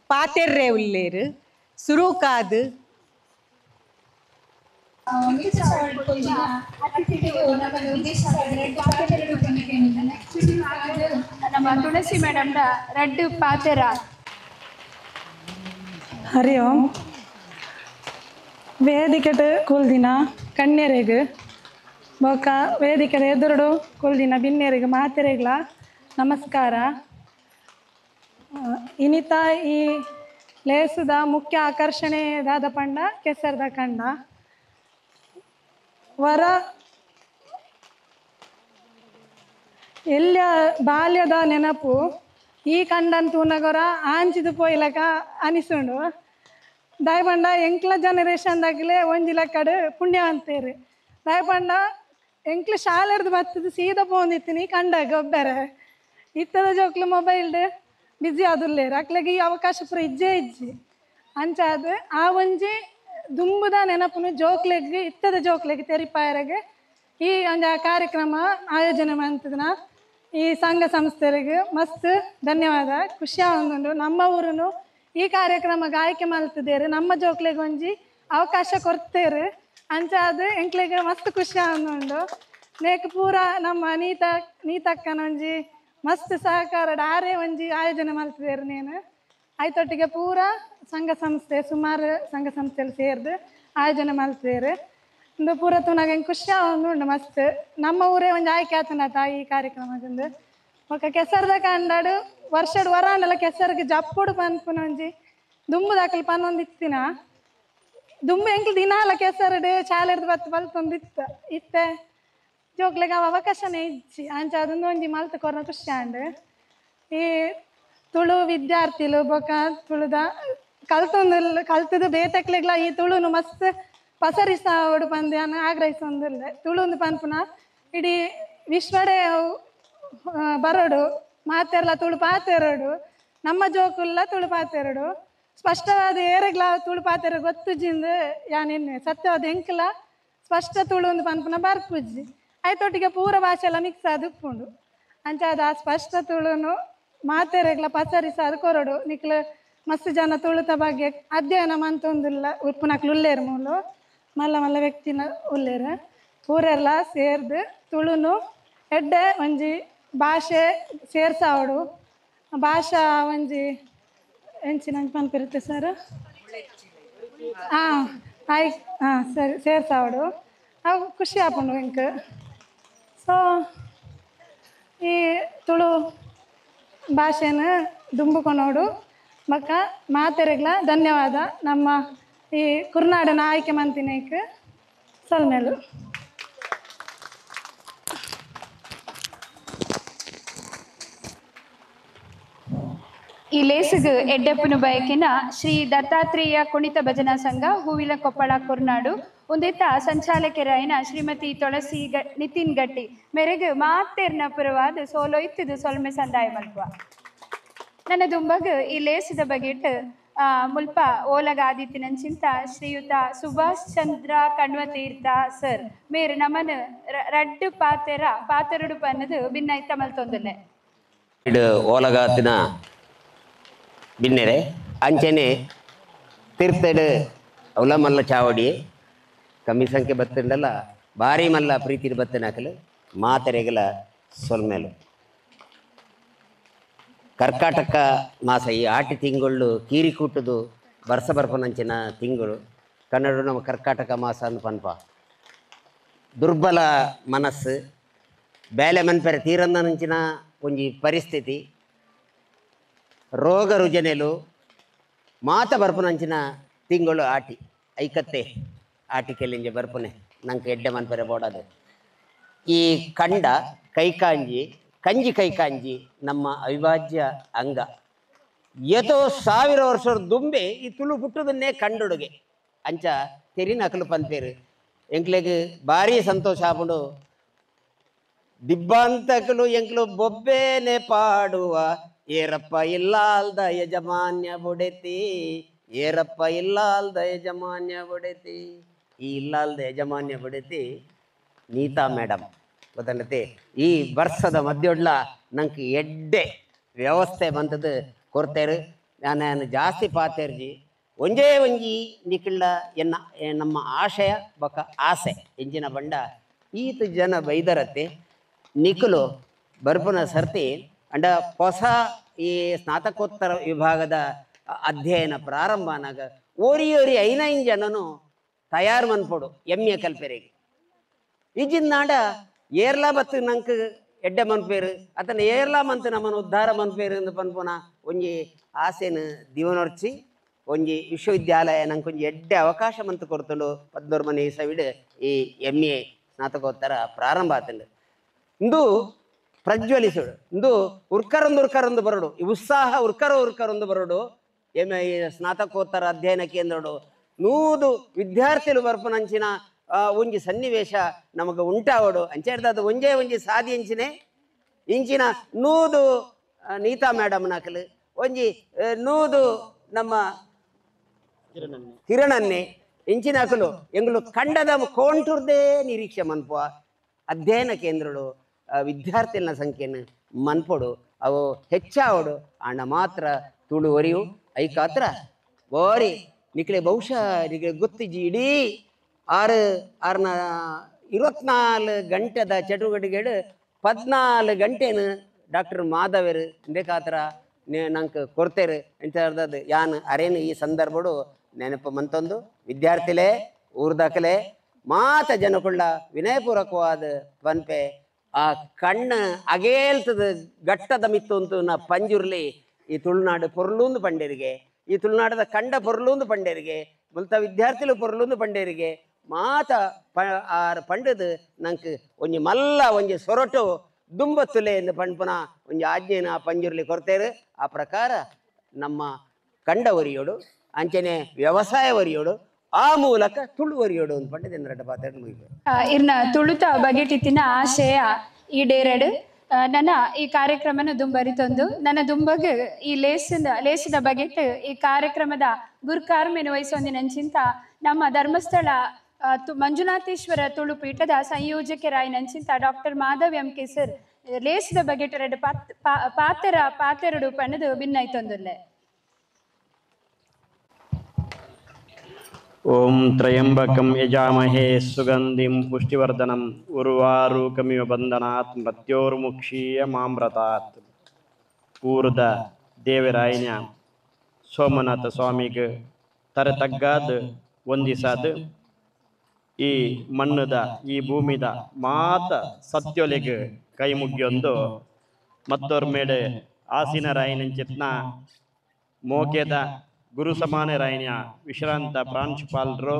ಪಾತೆರ್ರೆ ಉಲ್ಲೇರು ಸುರುಕಾದ್ ನಮ್ಮ ತುಳಸಿ ಮೇಡಮ್ ರಡ್ಡು ಪಾತೆರ ಹರಿ ಓಂ ವೇದಿಕೆಟ್ ಕುಲ್ದಿನ ಕಣ್ಯರೆಗ್ ಬೊಕ ವೇದಿಕೆದ ಎದುರುಡು ಕುಲ್ದಿನ ಬಿನ್ನೆರೆಗ್ ಮಾತೆರೆಗ್ಲ ನಮಸ್ಕಾರ. ಇನಿತ ಈ ಲೇಸುದ ಮುಖ್ಯ ಆಕರ್ಷಣೆದಾದ ಪಂಡ ಕೆಸರದ ಕಂಡ ವರ ಎಲ್ಲ ಬಾಲ್ಯದ ನೆನಪು ಈ ಕಂಡಂತೂ ನಗರ ಆಂಚಿದು ಪೋಯ್ಲಕ ಅನಿಸುಂಡು ದಾಯಪಂಡ ಎಂಕ್ಲ ಜನರೇಷನ್ದಾಗಲೇ ಒಂಜಿಲ ಕಡೆ ಪುಣ್ಯವಂತೇರು ದಾಯಪಂಡ ಎಂಕ್ಲ ಶಾಲೆರ್ದು ಬತ್ತದು ಸೀದಾ ಪೋಂದಿತ್ತೀನಿ ಕಂಡಾಗ ಒಬ್ಬರ ಇತ್ತದ ಜೋಕ್ಲು ಮೊಬೈಲ್ಡ್ ಬಿಜಿ ಆದುಲ್ಲೇರು ಅಕ್ಲೆಗೆ ಈ ಅವಕಾಶ ಪುರ ಇಜ್ಜಿ ಅಂಚಾದ ಆ ಒಂಜಿ ದುಂಬುದ ನೆನಪುನು ಜೋಕ್ಲೆಗ್ ಇತ್ತದ ಜೋಕ್ಲೆಗ್ ತೆರಿಪಾಯರೆಗೆ ಈ ಒಂದು ಕಾರ್ಯಕ್ರಮ ಆಯೋಜನೆ ಮಾಡ್ತಿದ್ನ ಈ ಸಂಘ ಸಂಸ್ಥೆರಿಗೆ ಮಸ್ತ್ ಧನ್ಯವಾದ. ಖುಷಿ ಆಗೊಂಡು ನಮ್ಮ ಊರನ್ನು ಈ ಕಾರ್ಯಕ್ರಮಕ್ಕೆ ಆಯ್ಕೆ ಮಾಡ್ತಿದ್ದೇರು ನಮ್ಮ ಜೋಕ್ಲೆಗೆ ಒಂಜಿ ಅವಕಾಶ ಕೊಡ್ತೇರು ಅಂಚಾದ ಎಂಕ್ಲೆಗೆ ಮಸ್ತ್ ಖುಷಿ ಆಗೊಂಡು ನೇಕ್ ಪೂರ ನಮ್ಮ ನೀತಕ್ಕನ ಒಂಜಿ ಮಸ್ತ್ ಸಹಕಾರ ಆರೇ ಒಂಜಿ ಆಯೋಜನೆ ಮಾಡ್ತಿದ್ದೇರು ನೀನು ಆಯ್ತೊಟ್ಟಿಗೆ ಪೂರ ಸಂಘ ಸಂಸ್ಥೆ ಸುಮಾರು ಸಂಘ ಸಂಸ್ಥೆಯಲ್ಲಿ ಸೇರಿದು ಆಯೋಜನೆ ಮಾಡ್ತಿದ್ದೇರು ಇಂದು ಪೂರ ತುನಾಗ ಹೆಂಗೆ ಖುಷಿ ಆಗೊಂಡು ಮಸ್ತ್ ನಮ್ಮ ಊರೇ ಒಂದು ಆಯ್ಕೆ ಆತನತ ಈ ಕಾರ್ಯಕ್ರಮದಿಂದ ಒಕ್ಕ ಕೆಸರದ ಕಂಡಾಡು ವರ್ಷದ ವರಾಂಡಲ ಕೆಸರಿಗೆ ಜಪ್ಪುಡು ಪನ್ಪುನ ಒಂಜಿ ದುಂಬು ದಾಖಲು ಪನ್ನೊಂದು ಇತ್ತಿನ ದುಂಬು ಎಂಕ್ಲು ದಿನಾಲ ಕೆಸರಡು ಶಾಲೆಡ್ದು ಬತ್ತು ಬಲ್ತೊಂದು ಇತ್ತೆ ಜೋಕ್ಲೆಗೆ ಅವ ಅವಕಾಶನೇ ಇಜ್ಜಿ ಅಂಚ ಅದೊಂದು ಒಂಜಿ ಮಲ್ತು ಕೊರ ಖುಷಿ ಆಂಡ್ ಈ ತುಳು ವಿದ್ಯಾರ್ಥಿಲು ಬೊಕ ತುಳುದ ಕಲ್ತದು ಬೇತಕ್ಲೆಗ್ಲ ಈ ತುಳುನು ಮಸ್ತ್ ಪಸರಿಸಾವಡು ಪಂದು ಅನ್ನ ಆಗ್ರಹಿಸೊಂದಿಲ್ಲ ತುಳುಂದು ಪನ್ಪುನ ಇಡೀ ವಿಶ್ವಡೆ ಬರೋಡು ಮಾತೆರ್ಲ ತುಳು ಪಾತೆರಡು ನಮ್ಮ ಜೋಕುಲ್ಲ ತುಳು ಪಾತೆರಡು ಸ್ಪಷ್ಟವಾದ ಏರೆಗ್ಲ ತುಳು ಪಾತೆರ ಗೊತ್ತುಜಿಂದು ಯಾನೆನ್ನೆ ಸತ್ಯವಾದ ಎಂಕ್ಲ ಸ್ಪಷ್ಟ ತುಳುಂದು ಪನ್ಪುನ ಬರ್ಪುಜ್ಜಿ ಆಯ್ತೊಟ್ಟಿಗೆ ಪೂರ ಭಾಷೆ ಎಲ್ಲ ಮಿಕ್ಸ್ ಆದ ಉಪ್ಪುಂಡು ಅಂಚಾದ ಆ ಸ್ಪಷ್ಟ ತುಳುನು ಮಾತೆರೆಗ್ಲ ಪಸರಿಸಾದ ಕೊರಡು ನಿಕ್ಲು ಮಸ್ತ್ ಜನ ತುಳುತ ಬಗ್ಗೆ ಅಧ್ಯಯನ ಮಂತೊಂದುಲ್ಲ ಉಪ್ಪುನಕ್ಲು ಉಲ್ಲೇರು ಮೂಲು ಮಲ್ಲ ಮಲ್ಲ ವ್ಯಕ್ತಿನ ಉಲ್ಲೇರು ಪೂರೆಲ್ಲ ಸೇರ್ದು ತುಳುನು ಎಡ್ಡೆ ಒಂಜಿ ಭಾಷೆ ಸೇರ್ಸಾವಡು ಭಾಷಾ ಒಂಜಿ ಎಂಚಿನ ಪನ್ಪಿರುತ್ತೆ ಸರ್ ಹಾಂ ಆಯ್ತು ಹಾಂ ಸರಿ ಸೇರ್ಸಾವಡು ಅವು ಖುಷಿ ಆಪುಂಡು ಇಂಕ್ ಸೊ ಈ ತುಳು ಭಾಷೆನ ದುಂಬುಕೊನೋಡು ಬಕ್ಕ ಮಾತೆರೆಗ್ಲ ಧನ್ಯವಾದ ನಮ್ಮ ಈ ಕುರ್ನಾಡನ ಆಯ್ಕೆ ಮಂತಿನೇಕ್ ಸಲ್ಮೇಲು ಈ ಲೇಸಿಗು ಎಡ್ಡೆಪ್ಪನು ಬಯಕಿನ ಶ್ರೀ ದತ್ತಾತ್ರೇಯ ಕುಣಿತ ಭಜನಾ ಸಂಘ ಹೂವಿಲ ಕೊಪ್ಪಳ ಕುರ್ನಾಡು ಒಂದೆತ್ತ ಸಂಚಾಲಕರಾಯನ ಶ್ರೀಮತಿ ತುಳಸಿ ನಿತಿನ್ ಗಟ್ಟಿ ಮೆರೆಗು ಮಾತೇರ್ನ ಪುರವಾದ ಸೋಲೋಯ್ತದು ಸೊಲ್ಮೆ ಸಂದಾಯ ಮಲ್ಪ ನನ್ನ ದುಂಬಗ್ ಈ ಲೇಸಿದ ಬಗೆಟ್ ಮುಲ್ಪ ಓಲಗ ಆದಿತ್ಯನಂಚಿಂತ ಶ್ರೀಯುತ ಸುಭಾಷ್ ಚಂದ್ರ ಕಣ್ವತೀರ್ಥ ಸರ್ ಮೇರು ನಮನ್ ರಡ್ಡು ಪಾತೆರಡು ಪನ್ನದು ಭಿನ್ನೈತ ಮಲ್ತೊಂದುಲ್ಲೆ ಓಲಗಾತಿನ ಬಿನ್ನೆರೆ ಅಂಚನೆ ತೀರ್ಥಡು ಅವಲ ಮಲ್ಲ ಚಾವಡಿ ಕಮ್ಮಿ ಸಂಖ್ಯೆ ಬತ್ತಂಡಲ್ಲ ಭಾರಿ ಮಲ್ಲ ಪ್ರೀತಿ ಬತ್ತನಾಕಲು ಮಾತೆರೆಗಲ ಸೊಲ್ಮೇಲು ಕರ್ಕಾಟಕ ಮಾಸ ಈ ಆಟಿ ತಿಂಗಳು ಕೀರಿ ಕೂಟದು ಬರ್ಸ ಬರ್ಪನಂಚಿನ ತಿಂಗಳು ಕನ್ನಡ ನಮ್ಮ ಕರ್ಕಾಟಕ ಮಾಸ ಅಂದ್ ಪನ್ಪ ದುರ್ಬಲ ಮನಸ್ಸು ಬೇಲೆ ಮನ್ಪೆರೆ ತೀರಂದನಂಚಿನ ಒಂಜಿ ಪರಿಸ್ಥಿತಿ ರೋಗ ರುಜನೆಲು ಮಾತ ಬರ್ಪುನಂಚಿನ ತಿಂಗಳು ಆಟಿ ಐಕತ್ತೆ ಆಟಿ ಕೆಲಿಂಜ ಬರ್ಪುನೆ ನಂಗೆ ಎಡ್ಡೆ ಮನ್ಪೆರೆ ಬೋಡದು ಈ ಕಂಡ ಕೈಕಾಂಜಿ ಕಂಜಿ ಕೈಕಾಂಜಿ ನಮ್ಮ ಅವಿಭಾಜ್ಯ ಅಂಗ ಏತೋ 1000 ವರ್ಷದ ದುಂಬೆ ಈ ತುಳು ಹುಟ್ಟುದನ್ನೇ ಕಂಡುಡುಗೆ ಅಂಚ ತೆರಿನ ಅಕಲು ಪಂತೇರು ಎಂಕ್ಲೆಗ್ ಭಾರಿ ಸಂತೋಷ ಆಪುಂಡು ದಿಬ್ಬಾಂತಕಲು ಎಂಕ್ಲು ಬೊಬ್ಬೆನೆ ಪಾಡುವ ಏರಪ್ಪ ಇಲ್ಲಾಲ್ದ ಯಜಮಾನ್ಯ ಬೊಡೆತಿ ಏರಪ್ಪ ಇಲ್ಲಾಲ್ದ ಯಜಮಾನ್ಯ ಬೊಡೆತಿ ಈ ಇಲ್ಲಾಲ್ದ ಯಜಮಾನ್ಯ ಬೊಡೆತಿ ನೀತಾ ಮೇಡಮ್ ಗೊತ್ತಂಡತೆ ಈ ವರ್ಷದ ಮಧ್ಯೋಡ್ಲ ನಂಗೆ ಎಡ್ಡೆ ವ್ಯವಸ್ಥೆ ಬಂತದ್ದು ಕೊರ್ತೇರು ನಾನು ಜಾಸ್ತಿ ಪಾತೇರ್ಜಿ ಒಂಜೇ ಒಂಜಿ ನಿಕ್ಕಿಳ್ಳ ಎನ್ನ ನಮ್ಮ ಆಶಯ ಬಕ ಆಸೆ ಎಂಜಿನ ಬಂಡ ಈತ ಜನ ಬೈದರತ್ತೆ ನಿಖಲು ಬರ್ಪುನ ಸರ್ತಿ ಅಂಡ ಹೊಸ ಈ ಸ್ನಾತಕೋತ್ತರ ವಿಭಾಗದ ಅಧ್ಯಯನ ಪ್ರಾರಂಭ ಆನಾಗ ಓರಿ 5 ಜನನು ತಯಾರು ಮನ್ಪೊಡು ಎಮ್ಮೆ ಕಲ್ಪೆರೆಗೆ ಈಜಿನಾಡ ಏರ್ಲಾ ಬತ್ತು ನಂಗೆ ಎಡ್ಡೆ ಮನ್ಪೇರು ಅತನ ಏರ್ಲಾ ಮಂತ್ ನಮ್ಮನ್ನು ಉದ್ಧಾರ ಮನ್ಪೇರು ಎಂದು ಪನ್ಪುನ ಒಂಜಿ ಆಸೆನು ದಿವನೊರ್ಚಿ ಒಂಜಿ ವಿಶ್ವವಿದ್ಯಾಲಯ ನಂಗೆ ಒಂಜಿ ಎಡ್ಡೆ ಅವಕಾಶ ಮಂತ್ ಕೊಡ್ತುಂಡು 14 ಮನೆ ಸವಿಡ್ ಈ MA ಸ್ನಾತಕೋತ್ತರ ಪ್ರಾರಂಭ ಆತಂಡು ಇಂದು ಪ್ರಜ್ವಲಿಸುಡು ಇಂದು ಉರ್ಕರೊಂದು ಬರೋಡು ಈ ಉತ್ಸಾಹ ಉರ್ಕರೊಂದು ಬರೋಡು ಸ್ನಾತಕೋತ್ತರ ಅಧ್ಯಯನ ಕೇಂದ್ರಡು 100 ವಿದ್ಯಾರ್ಥಿಗಳು ಬರ್ಪನಂಚಿನ ಒಂಜಿ ಸನ್ನಿವೇಶ ನಮಗೆ ಉಂಟಾವಡು ಅಂಚೆಡ್ದು ಅದು ಒಂಜಿ ಸಾಧಿ ಇಂಚಿನ 100 ನೀತಾ ಮೇಡಮ್ ನಾಕಲು ಒಂಜಿ 100 ನಮ್ಮ ಹಿರಣನ್ನೇ ಇಂಚಿನಾಕಲು ಎಂಗ್ಲು ಕಂಡದ ಕೋಂಟುರ್ದೇ ನಿರೀಕ್ಷೆ ಮನ್ಪುವ ಅಧ್ಯಯನ ಕೇಂದ್ರಗಳು ವಿದ್ಯಾರ್ಥಿಗಳ ಸಂಖ್ಯೆಯನ್ನು ಮನ್ಪೊಡು ಅವು ಹೆಚ್ಚಾವಡು ಅಣ್ಣ ಮಾತ್ರ ತುಳು ಒರಿಯು ಐಕಾತ್ರ ಓರಿ ನಿಕ್ಲೆ ಬಹುಶಃ ನಿಕ್ಲೆ ಗೊತ್ತಿಜ್ಜಿ ಇಡೀ 24 ಗಂಟೆದ ಚಟುವಟಿಕೆಡು 14 ಗಂಟೆನು ಡಾಕ್ಟರ್ ಮಾಧವರು ಇಂದೇಕಾತ್ರ ನಂಗೆ ಕೊಡ್ತೇರು ಎಂತ ಹೇಳ್ದದ್ದು ಯಾನು ಅರೇನು ಈ ಸಂದರ್ಭಡು ನೆನಪು ಮಂತೊಂದು ವಿದ್ಯಾರ್ಥಿಲೇ ಊರ್ದಾಕಲೆ ಮಾತ ಜನಕುಳ್ಳ ವಿನಯಪೂರ್ವಕವಾದ ಪನ್ಪೆ ಆ ಕಣ್ಣು ಅಗೇಲ್ತದ ಗಟ್ಟದ ಮಿತ್ತು ಅಂತೂ ನಾ ಪಂಜುರ್ಲಿ ಈ ತುಳುನಾಡು ಪೊರ್ಲೂಂದು ಪಂಡೇರಿಗೆ ಈ ತುಳುನಾಡದ ಕಂಡ ಪೊರ್ಲೂಂದು ಪಂಡೇರಿಗೆ ಮುಲ್ತ ವಿದ್ಯಾರ್ಥಿಗಳು ಪೊರ್ಲೂಂದು ಪಂಡೇರಿಗೆ ಮಾತ ಪಂಡದು ನಂಗೆ ಒಂಜಿ ಮಲ್ಲ ಒಂಜಿ ಸೊರಟು ದುಂಬತ್ತುಲೆ ಎಂದು ಪಂಪನ ಒಂಜಿ ಆಜ್ಞೆನ ಆ ಪಂಜುರ್ಲಿ ಕೊಡ್ತೇರು ಆ ಪ್ರಕಾರ ನಮ್ಮ ಕಂಡ ಒರಿಯೋಡು ಅಂಚನೆ ವ್ಯವಸಾಯ ವರಿಯೋಡು ಆ ಮೂಲಕ ತುಳು ವರಿಯೋಡು ಅಂತ ಪಂಡ ದಿನ ಪಾತ್ರ ಮುಗಿದು ಇರ್ನ ತುಳುತ ಬಗೆಟಿತ್ತಿನ ಆಶಯ ಈಡೇರಡು ನನ್ನ ಈ ಕಾರ್ಯಕ್ರಮನ ದುಂಬರಿತೊಂದು ನನ್ನ ದುಂಬಗ್ ಈ ಲೇಸಿದ ಬಗೆಟ್ ಈ ಕಾರ್ಯಕ್ರಮದ ಗುರುಕಾರ್ಮೆನು ವಹಿಸೊಂದಿನಂಚಿಂತ ನಮ್ಮ ಧರ್ಮಸ್ಥಳ ಮಂಜುನಾಥೇಶ್ವರ ತುಳು ಪೀಠದ ಸಂಯೋಜಕರಾಯಿನಂಚಿಂತ doctor Madhav M K sir ಲೇಸಿದ ಬಗೆಟ್ ಎರಡು ಪಾತೆರಡು ಪಣ್ಣದು ಭಿನ್ನೈತೊಂದುಲ್ಲೆ. ಓಂ ತ್ರಯಂಬಕಂ ಯಜಾಮಹೇ ಸುಗಂಧಿಂ ಪುಷ್ಟಿವರ್ಧನಂ ಉರ್ವಾರುಕಮಿವ ಬಂಧನಾತ್ ಮೃತ್ಯೋರ್ಮುಕ್ಷೀಯ ಮಾಮ್ರತಾತ್. ಊರದ ದೇವರಾಯನ ಸೋಮನಾಥ ಸ್ವಾಮಿಗೆ ತರತಗ್ಗಾದ ಒಂದಿಸಾದ ಈ ಮಣ್ಣದ ಈ ಭೂಮಿದ ಮಾತ ಸತ್ಯೊಲೆಗೆ ಕೈ ಮುಗಿಯೊಂದು ಮತ್ತೋರ್ ಮೇಡೆ ಆಸಿನ ರಾಯನಂಚಿತ್ನ ಮೋಕೆದ ಗುರು ಸಮಾನ ರಾಯಣ್ಯ ವಿಶ್ರಾಂತ ಪ್ರಾಂಶುಪಾಲರು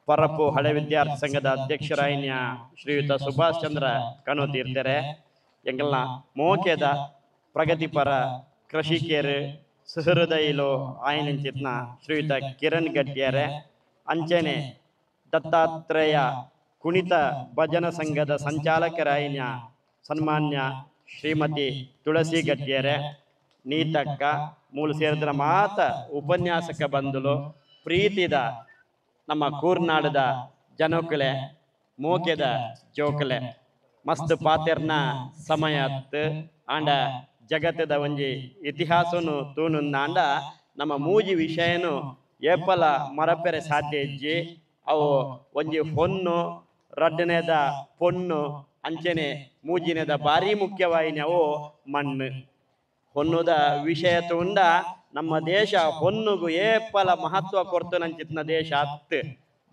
ಪರಪ್ಪು ಹಳೆ ವಿದ್ಯಾರ್ಥಿ ಸಂಘದ ಅಧ್ಯಕ್ಷರಾಯಣ್ಯ ಶ್ರೀಯುತ ಸುಭಾಷ್ ಚಂದ್ರ ಕಣೋತೀರ್ತಾರೆ ಎಂಗೆಲ್ಲ ಮೋಕೆದ ಪ್ರಗತಿಪರ ಕೃಷಿಕೇರು ಸಹೃದಯಿಲು ಆಯನಂಚಿತ್ನ ಶ್ರೀಯುತ ಕಿರಣ್ ಗಟ್ಟಿಯಾರೆ ಅಂಚನೆ ದತ್ತಾತ್ರೇಯ ಕುಣಿತ ಭಜನ ಸಂಘದ ಸಂಚಾಲಕರಾಯಣ್ಯ ಸನ್ಮಾನ್ಯ ಶ್ರೀಮತಿ ತುಳಸಿ ಗಟ್ಟಿಯಾರೆ ನೀತಕ್ಕ ಮೂಲ ಸೇರಿದ್ರ ಮಾತ ಉಪನ್ಯಾಸಕ ಬಂಧುಲು ಪ್ರೀತಿದ ನಮ್ಮ ಕೂರ್ನಾಡದ ಜನೋಕಲೆ ಮೋಕೆದ ಜೋಕಲೆ ಮಸ್ತ್ ಪಾತೆರ್ನ ಸಮಯ ಆಂಡ ಜಗತ್ತದ ಒಂಜಿ ಇತಿಹಾಸನು ತೂನುಂದಾಂಡ ನಮ್ಮ ಮೂಜಿ ವಿಷಯನು ಏಪಲ ಮರಪೆರೆ ಸಾಧ್ಯ ಇಜ್ಜಿ ಅವು ಒಂಜಿ ಹೊನ್ನು ರಡ್ಡನೇದ ಪೊನ್ನು ಅಂಚನೆ ಮೂಜಿನೇದ ಭಾರಿ ಮುಖ್ಯವಾಯಿನವು ಮಣ್ಣು ಹೊನ್ನುದ ವಿಷಯ ತುಂಡ ನಮ್ಮ ದೇಶ ಹೊನ್ನುಗು ಏಪಲ ಮಹತ್ವ ಕೊರ್ತನಂಚಿತ್ನ ದೇಶ ಹತ್ತು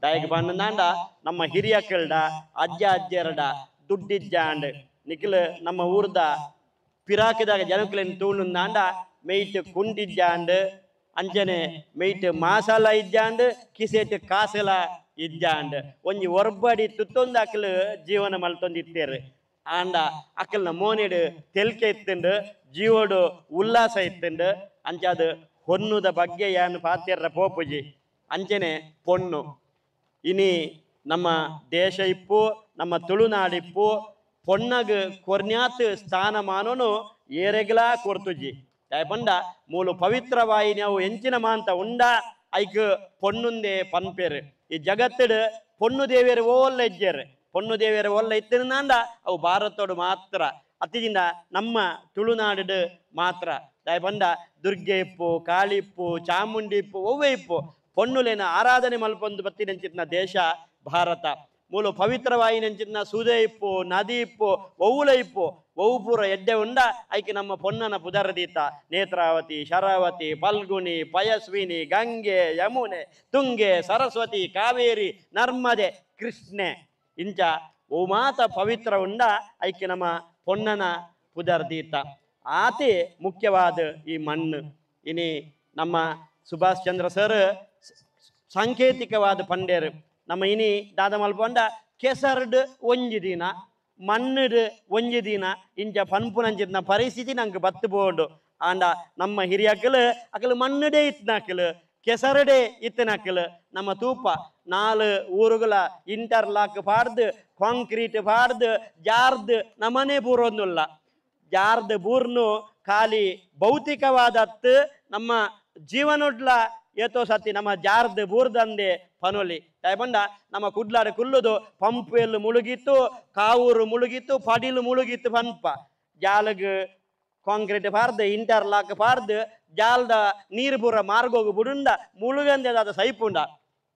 ದಯಗ್ ಬಂದಾಂಡ ನಮ್ಮ ಹಿರಿಯ ಕೆಲ್ಡ ಅಜ್ಜ ಅಜ್ಜರಡ ದುಡ್ಡಿಜ್ಜಾಂಡ್ ನಿಖಿಲ್ ನಮ್ಮ ಊರ್ದ ಪಿರಾಕಿದಾಗ ಜನಕ್ಲೆನ್ ತೂಣುಂದಾಂಡ ಮೇಯ್ಟ್ ಕುಂಡಿಜ್ಜಾಂಡ್ ಅಂಚನೆ ಮೇಯ್ಟ್ ಮಾಸಾಲ ಇಜ್ಜಾಂಡ್ ಕಿಸೆಟ್ ಕಾಸಲ ಇಜ್ಜಾಂಡ್ ಒಂಜಿ ಒರ್ಬಡಿ ತುತ್ತೊಂದು ಅಕ್ಲು ಜೀವನ ಮಲ್ತೊಂದಿತ್ತೇರು ಆಂಡ ಅಕ್ಕಲ್ನ ಮೋನೆಡು ತೆಲ್ಕೆ ಇತ್ತಂಡು ಜೀವೋಡು ಉಲ್ಲಾಸ ಇತ್ತಂಡು ಅಂಚಾದ ಹೊನ್ನುದ ಬಗ್ಗೆ ಯಾನು ಪಾತ್ಯರ ಪೋಪುಜಿ ಅಂಚನೆ ಪೊಣ್ಣು ಇನಿ ನಮ್ಮ ದೇಶ ಇಪ್ಪು ನಮ್ಮ ತುಳುನಾಡಿಪ್ಪು ಪೊಣ್ಣಗ್ ಕೊರ್ನ್ಯಾತ್ ಸ್ಥಾನಮಾನನು ಏರೆಗ್ಲಾ ಕೊರ್ತುಜಿ ಯಾಪಂಡ ಮೂಲು ಪವಿತ್ರವಾಯಿನ್ಯಾವು ಎಂಚಿನ ಮಾಂತ ಉಂಡ ಐಕ್ ಪೊಣ್ಣುಂದೇ ಪನ್ಪೇರು ಈ ಜಗತ್ತಡು ಪೊಣ್ಣು ದೇವಿಯರು ಓಲ್ಲ ಇಜ್ಜೇರು ಪೊಣ್ಣು ದೇವಿಯರು ಒಲ್ಲ ಇತ್ತಿನಾಂಡ ಅವು ಭಾರತೋಡು ಮಾತ್ರ ಅತ್ತಿದಿಂದ ನಮ್ಮ ತುಳುನಾಡು ಮಾತ್ರ ದಯಪಂಡ ದುರ್ಗೆ ಇಪ್ಪು ಕಾಳಿ ಇಪ್ಪು ಚಾಮುಂಡಿ ಇಪ್ಪು ಒವ್ವೆ ಇಪ್ಪು ಪೊಣ್ಣುಲೇನ ಆರಾಧನೆ ಮಲ್ಪೊಂದು ಬತ್ತಿನಂಚಿತ್ನ ದೇಶ ಭಾರತ ಮೂಲು ಪವಿತ್ರವಾಯಿನಂಚಿತ್ನ ಸೂದೆ ಇಪ್ಪು ನದಿ ಇಪ್ಪು ಒವ್ವುಲ ಇಪ್ಪು ಒವು ಪೂರ ಎಡ್ಡೆ ಉಂಡ ಐಕೆ ನಮ್ಮ ಪೊನ್ನನ ಪುದರದೀತ ನೇತ್ರಾವತಿ ಶರಾವತಿ ಫಲ್ಗುಣಿ ಪಯಸ್ವಿನಿ ಗಂಗೆ ಯಮುನೆ ತುಂಗೆ ಸರಸ್ವತಿ ಕಾವೇರಿ ನರ್ಮದೆ ಕೃಷ್ಣೆ ಇಂಚ ಓ ಮಾತ ಪವಿತ್ರ ಉಂಡ ಐಕೆ ನಮ್ಮ ಪೊನ್ನನ ಪುದರ್ದೀತ ಆತೆ ಮುಖ್ಯವಾದ ಈ ಮಣ್ಣು ಇನಿ ನಮ್ಮ ಸುಭಾಷ್ ಚಂದ್ರ ಸರ್ ಸಾಂಕೇತಿಕವಾದ ಪಂಡೇರು ನಮ್ಮ ಇನಿ ದಾದ ಮಲ್ಪಂಡ ಕೆಸರ್ಡ್ ಒಂಜಿ ದಿನ ಮಣ್ಣುಡು ಒಂಜಿ ದಿನ ಇಂಚ ಪನ್ಪುನಂಚಿನ ಪರಿಸ್ಥಿತಿ ನಂಗೆ ಬತ್ತು ಬೋಡು ಆಂಡ ನಮ್ಮ ಹಿರಿಯಕ್ಕಲು ಅಕ್ಕಲು ಮಣ್ಣುಡೇ ಇತ್ತನಕ್ಕಲು ಕೆಸರಡೆ ಇತ್ತನಕ್ಕಲು ನಮ್ಮ ತೂಪ 4 ಊರುಗಳ ಇಂಟರ್ಲಾಕ್ ಪಾಡ್ದು ಕಾಂಕ್ರೀಟ್ ಪಾಡ್ದು ಜಾರ್ದು ನಮ್ಮನೆ ಬೂರೊಂದುಲ್ಲ ಜಾರ್ದು ಬೂರ್ನು ಖಾಲಿ ಭೌತಿಕವಾದತ್ತು ನಮ್ಮ ಜೀವನೊಡ್ಲ ಏತೋ ಸತಿ ನಮ್ಮ ಜಾರ್ದು ಬೂರ್ದಂದೆ ಪನೊಲಿ ಯಾಪಂಡ ನಮ್ಮ ಕುಡ್ಲಾಡ ಕುಲ್ಲುದು ಪಂಪೆಲ್ಲು ಮುಳುಗಿತ್ತು ಕಾವೂರು ಮುಳುಗಿತ್ತು ಪಡಿಲು ಮುಳುಗಿತ್ತು ಪನ್ಪ ಜಾಲಗ್ ಕಾಂಕ್ರೀಟ್ ಪಾರ್ದು ಇಂಟರ್ಲಾಕ್ ಪಾರ್ದು ಜಾಲ್ದ ನೀರು ಬುರ ಮಾರ್ಗೋಗು ಬುಡುಂಡ ಮುಳುಗಂದೆದಾದ ಸೈಪುಂಡ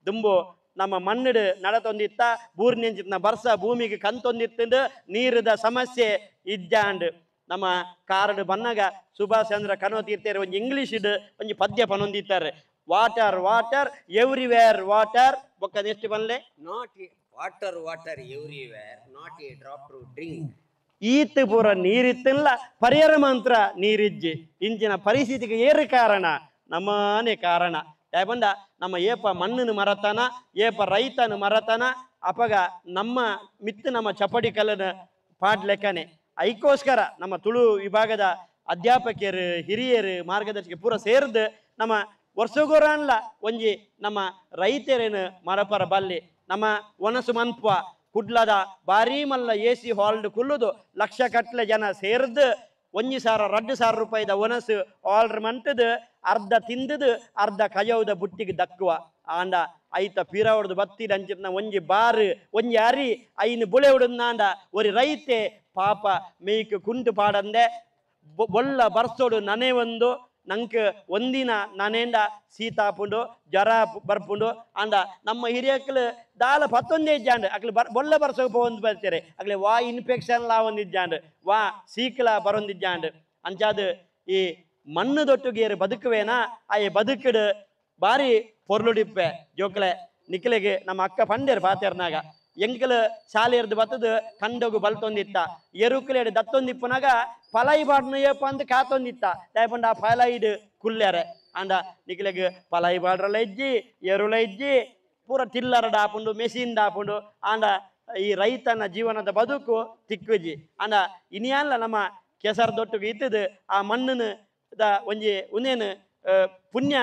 ದುಂಬು ನಮ್ಮ ಮಣ್ಣಿಡು ನಡತೊಂದಿತ್ತ ಬೂರ್ನೆಂಚಿತ್ನ ಬರ್ಸ ಭೂಮಿಗೆ ಕಂತೊಂದಿತ್ತಂದು ನೀರದ ಸಮಸ್ಯೆ ಇಜ್ಜಾಂಡ್ ನಮ್ಮ ಕಾರ್ಡ್ ಬನ್ನಗ ಸುಭಾಷ್ ಚಂದ್ರ ಕನೋತೀರ್ತಾರೆ ಒಂಜಿ ಇಂಗ್ಲೀಷ್ ಒಂಜಿ ಪದ್ಯ ಪನೊಂದಿತ್ತಾರೆ ವಾಟರ್ ವಾಟರ್ ಎವ್ರಿವೇರ್ ವಾಟರ್ ಬೊಕ್ಕ ನೆಕ್ಸ್ಟ್ ಬನ್ಲೆ not water water everywhere not a drop to drink ಈತ್ ಪೂರ ನೀರಿತ್ತಿಲ್ಲ ಪರಿಹಾರ ಮಂತ್ರ ನೀರಿಜ್ಜಿ ಇಂಚಿನ ಪರಿಸ್ಥಿತಿಗೆ ಏರು ಕಾರಣ ನಮ್ಮನೆ ಕಾರಣ ಯಾಪಂಡ ನಮ್ಮ ಏಪ ಮಣ್ಣನ್ನು ಮರತನ ಏಪ ರೈತನು ಮರತನ ಅಪಗ ನಮ್ಮ ಮಿತ್ತು ನಮ್ಮ ಚಪಡಿ ಕಲ್ಲನ ಪಾಡ್ ಲೆಕ್ಕನೆ ಐಕೋಸ್ಕರ ನಮ್ಮ ತುಳು ವಿಭಾಗದ ಅಧ್ಯಾಪಕರು ಹಿರಿಯರು ಮಾರ್ಗದರ್ಶಕ ಪೂರ ಸೇರಿದು ನಮ್ಮ ವರ್ಷಗೊರನ್ಲ ಒಂಜಿ ನಮ್ಮ ರೈತರೇನು ಮರಪರ ಬಲ್ಲಿ ನಮ್ಮ ಒನಸು ಮನ್ಪ ಕುಡ್ಲದ ಬಾರಿ ಮಲ್ಲ AC ಹಾಲ್ಡ್ ಕುಲ್ಲುದು ಲಕ್ಷ ಕಟ್ಲೆ ಜನ ಸೇರ್ದು 1,000-2,000 ರೂಪಾಯಿದ ಒನಸು ಆರ್ಡರ್ ಮಂಟದು ಅರ್ಧ ತಿಂದದು ಅರ್ಧ ಕಜೌದ ಬುಟ್ಟಿಗೆ ದಕ್ಕುವ ಆಂಡ ಐತ ಪೀರ ಹೊಡೆದು ಬತ್ತಿ ಅಂಚಿನ ಒಂಜಿ ಬಾರು ಒಂಜಿ ಅರಿ ಐನು ಬುಳೆ ಹೊಡೆದಾಂಡ ಒರಿ ರೈತೆ ಪಾಪ ಮೇಯ್ಕ್ ಕುಂಟು ಪಾಡಂದೆ ಬೊಲ್ಲ ಬರ್ಸೋಡು ನನೆ ಒಂದು ನಂಗೆ ಒಂದಿನ ನಾನೇಂಡ ಸೀತಾಪುಂಡು ಜ್ವರ ಬರ್ಪುಂಡು ಅಂಡ ನಮ್ಮ ಹಿರಿಯಕ್ಕಳು ದಾಲ 11 ಇಜ್ಜಾಂಡು ಅಕ್ಲು ಬೊಲ್ಲ ಬರ್ಸೋಕೆ ಪೋಂದು ಬರ್ತಾರೆ ಅಕ್ಲೆ ವಾ ಇನ್ಫೆಕ್ಷನ್ ಲಾ ಒಂದಿಜ್ಜಾಂಡು ವಾ ಸೀಕ್ಲ ಬರೊಂದಿಜ್ಜಾಂಡು ಅಂಚಾದು ಈ ಮಣ್ಣು ದೊಟ್ಟುಗೇರು ಬದುಕುವೇನಾ ಆಯೆ ಬದುಕುಡು ಬಾರಿ ಪೊರ್ಲುಡಿಪ್ಪೆ ಜೋಕ್ಲೆ ನಿಕ್ಲೆಗೆ ನಮ್ಮ ಅಕ್ಕ ಪಂಡೇರು ಪಾತೆರ್ನಾಗ ಎಂಕಲು ಶಾಲೆಯರ್ದು ಬತ್ತದು ಕಂಡೋಗು ಬಲ್ತೊಂದಿತ್ತ ಎರುಕುಲೇಡು ದತ್ತೊಂದಿಪ್ಪನಾಗ ಫಲೈ ಬಾಡ್ನು ಏಪ ಅಂತ ಕಾತೊಂದಿತ್ತ ದಯಪಂಡ ಆ ಫಲೈಡ್ ಕುಲ್ಲ್ಯಾರೆ ಅಂಡ ನಿಕ್ಲೆಗೆ ಫಲೈ ಬಾಡ್ರಲ್ಲ ಇಜ್ಜಿ ಎರುಳ ಇಜ್ಜಿ ಪೂರ ಟಿಲ್ಲರ್ ಡಾಪುಂಡು ಮೆಷಿನ್ ಡಾಪುಂಡು ಆಂಡ ಈ ರೈತನ ಜೀವನದ ಬದುಕು ತಿಕ್ಕುಜಿ ಅಂಡ ಇನಿಯಲ್ಲ ನಮ್ಮ ಕೆಸರ್ ದೊಟ್ಟುಗೆ ಇತ್ತದು ಆ ಮಣ್ಣನ ಒಂಜಿ ಉನೇನು ಪುಣ್ಯ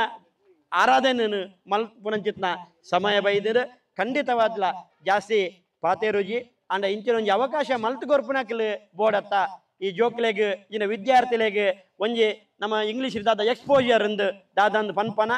ಆರಾಧನೆನು ಮಲ್ಪುನಂಚಿತ್ನ ಸಮಯ ಬೈದಿರು ಖಂಡಿತವಾದ್ಲ ಜಾಸ್ತಿ ಪಾತೇರುಜಿ ಅಂಡ ಇಂಚಿನ ಒಂಜಿ ಅವಕಾಶ ಮಲ್ತು ಕೊರ್ಪುನಕ್ಲು ಬೋಡತ್ತ ಈ ಜೋಕ್ಲೆಗ್ ಇನ್ನು ವಿದ್ಯಾರ್ಥಿಲೆಗ್ ಒಂಜಿ ನಮ್ಮ ಇಂಗ್ಲೀಷ್ ದಾದ ಎಕ್ಸ್ಪೋಜರ್ ಅಂದು ದಾದಂದು ಪನ್ಪನ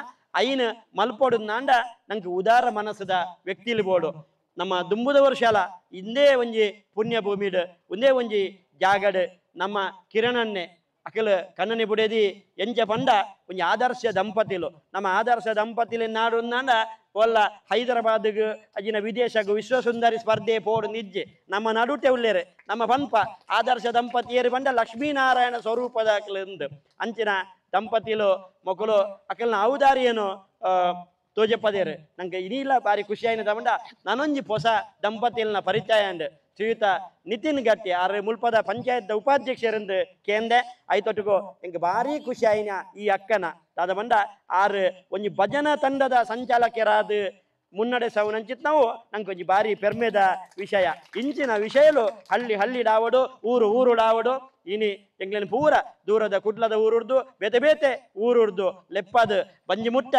ಐನು ಮಲ್ಪೋಡುದು ಅಂಡ ನಂಗೆ ಉದಾರ ಮನಸ್ಸದ ವ್ಯಕ್ತಿಲಿ ಬೋಡು ನಮ್ಮ ದುಂಬುದ ವರ್ಷಾಲ ಇಂದೇ ಒಂಜಿ ಪುಣ್ಯ ಭೂಮಿಡು ಒಂದೇ ಒಂಜಿ ಜಾಗಡು ನಮ್ಮ ಕಿರಣನ್ನೇ ಅಕಲು ಕಣ್ಣನಿ ಬುಡೇದಿ ಎಂಚ ಪಂಡ ಒಂಜಿ ಆದರ್ಶ ದಂಪತಿಲು ನಮ್ಮ ಆದರ್ಶ ದಂಪತಿಲಿ ನಾಡು ಅಂಡ ಒಲ್ಲ ಹೈದರಾಬಾದ್ಗೆ ಅಜಿನ ವಿದೇಶಗೂ ವಿಶ್ವಸುಂದರಿ ಸ್ಪರ್ಧೆ ಪೋಡು ನಿಜ್ಜೆ ನಮ್ಮ ನಡುಟೆ ಉಳ್ಳೇರೆ ನಮ್ಮ ಪಂಪ ಆದರ್ಶ ದಂಪತಿಯರು ಬಂಡ ಲಕ್ಷ್ಮೀನಾರಾಯಣ ಸ್ವರೂಪದ ಅಕಲಿಂದು ಅಂಚಿನ ದಂಪತಿಲು ಮಕ್ಕಳು ಅಕಲ್ನ ಔದಾರಿಯೇನು ತೋಜಪ್ಪದೇರು ನಂಗೆ ಇನ್ನಿಲ್ಲ ಬಾರಿ ಖುಷಿ ಆಯ್ನದ ಬಂಡ ನಾನೊಂಜಿ ಹೊಸ ದಂಪತಿಲ್ನ ಪರಿಚಯ ಅಂಡ್ ಶ್ರೀಯುತ ನಿತಿನ್ ಗಟ್ಟಿ ಆರು ಮುಲ್ಪದ ಪಂಚಾಯತ್ ಉಪಾಧ್ಯಕ್ಷರಂದು ಕೇಂದೆ ಐತೊಟ್ಟಿಗೂ ಎಂಗೆ ಭಾರಿ ಖುಷಿ ಆಯ್ನ ಈ ಅಕ್ಕನ ದಾದ ಬಂಡ ಆರು ಒಂಜಿ ಭಜನಾ ತಂಡದ ಸಂಚಾಲಕರಾದ ಮುನ್ನಡೆಸವನಂಚಿತ್ ನಾವು ನಂಗೆ ಒಂಜಿ ಭಾರಿ ಪೆರ್ಮೆದ ವಿಷಯ ಇಂಚಿನ ವಿಷಯಲು ಹಳ್ಳಿ ಡಾವಡು ಊರು ಡಾವಡು ಇನಿ ಎಂಗ್ಲೇನು ಪೂರ ದೂರದ ಕುಡ್ಲದ ಊರುರ್ದು ಬೇತೆ ಬೇತೆ ಊರುರ್ದು ಲೆಪ್ಪದು ಬಂಜಿ ಮುಟ್ಟ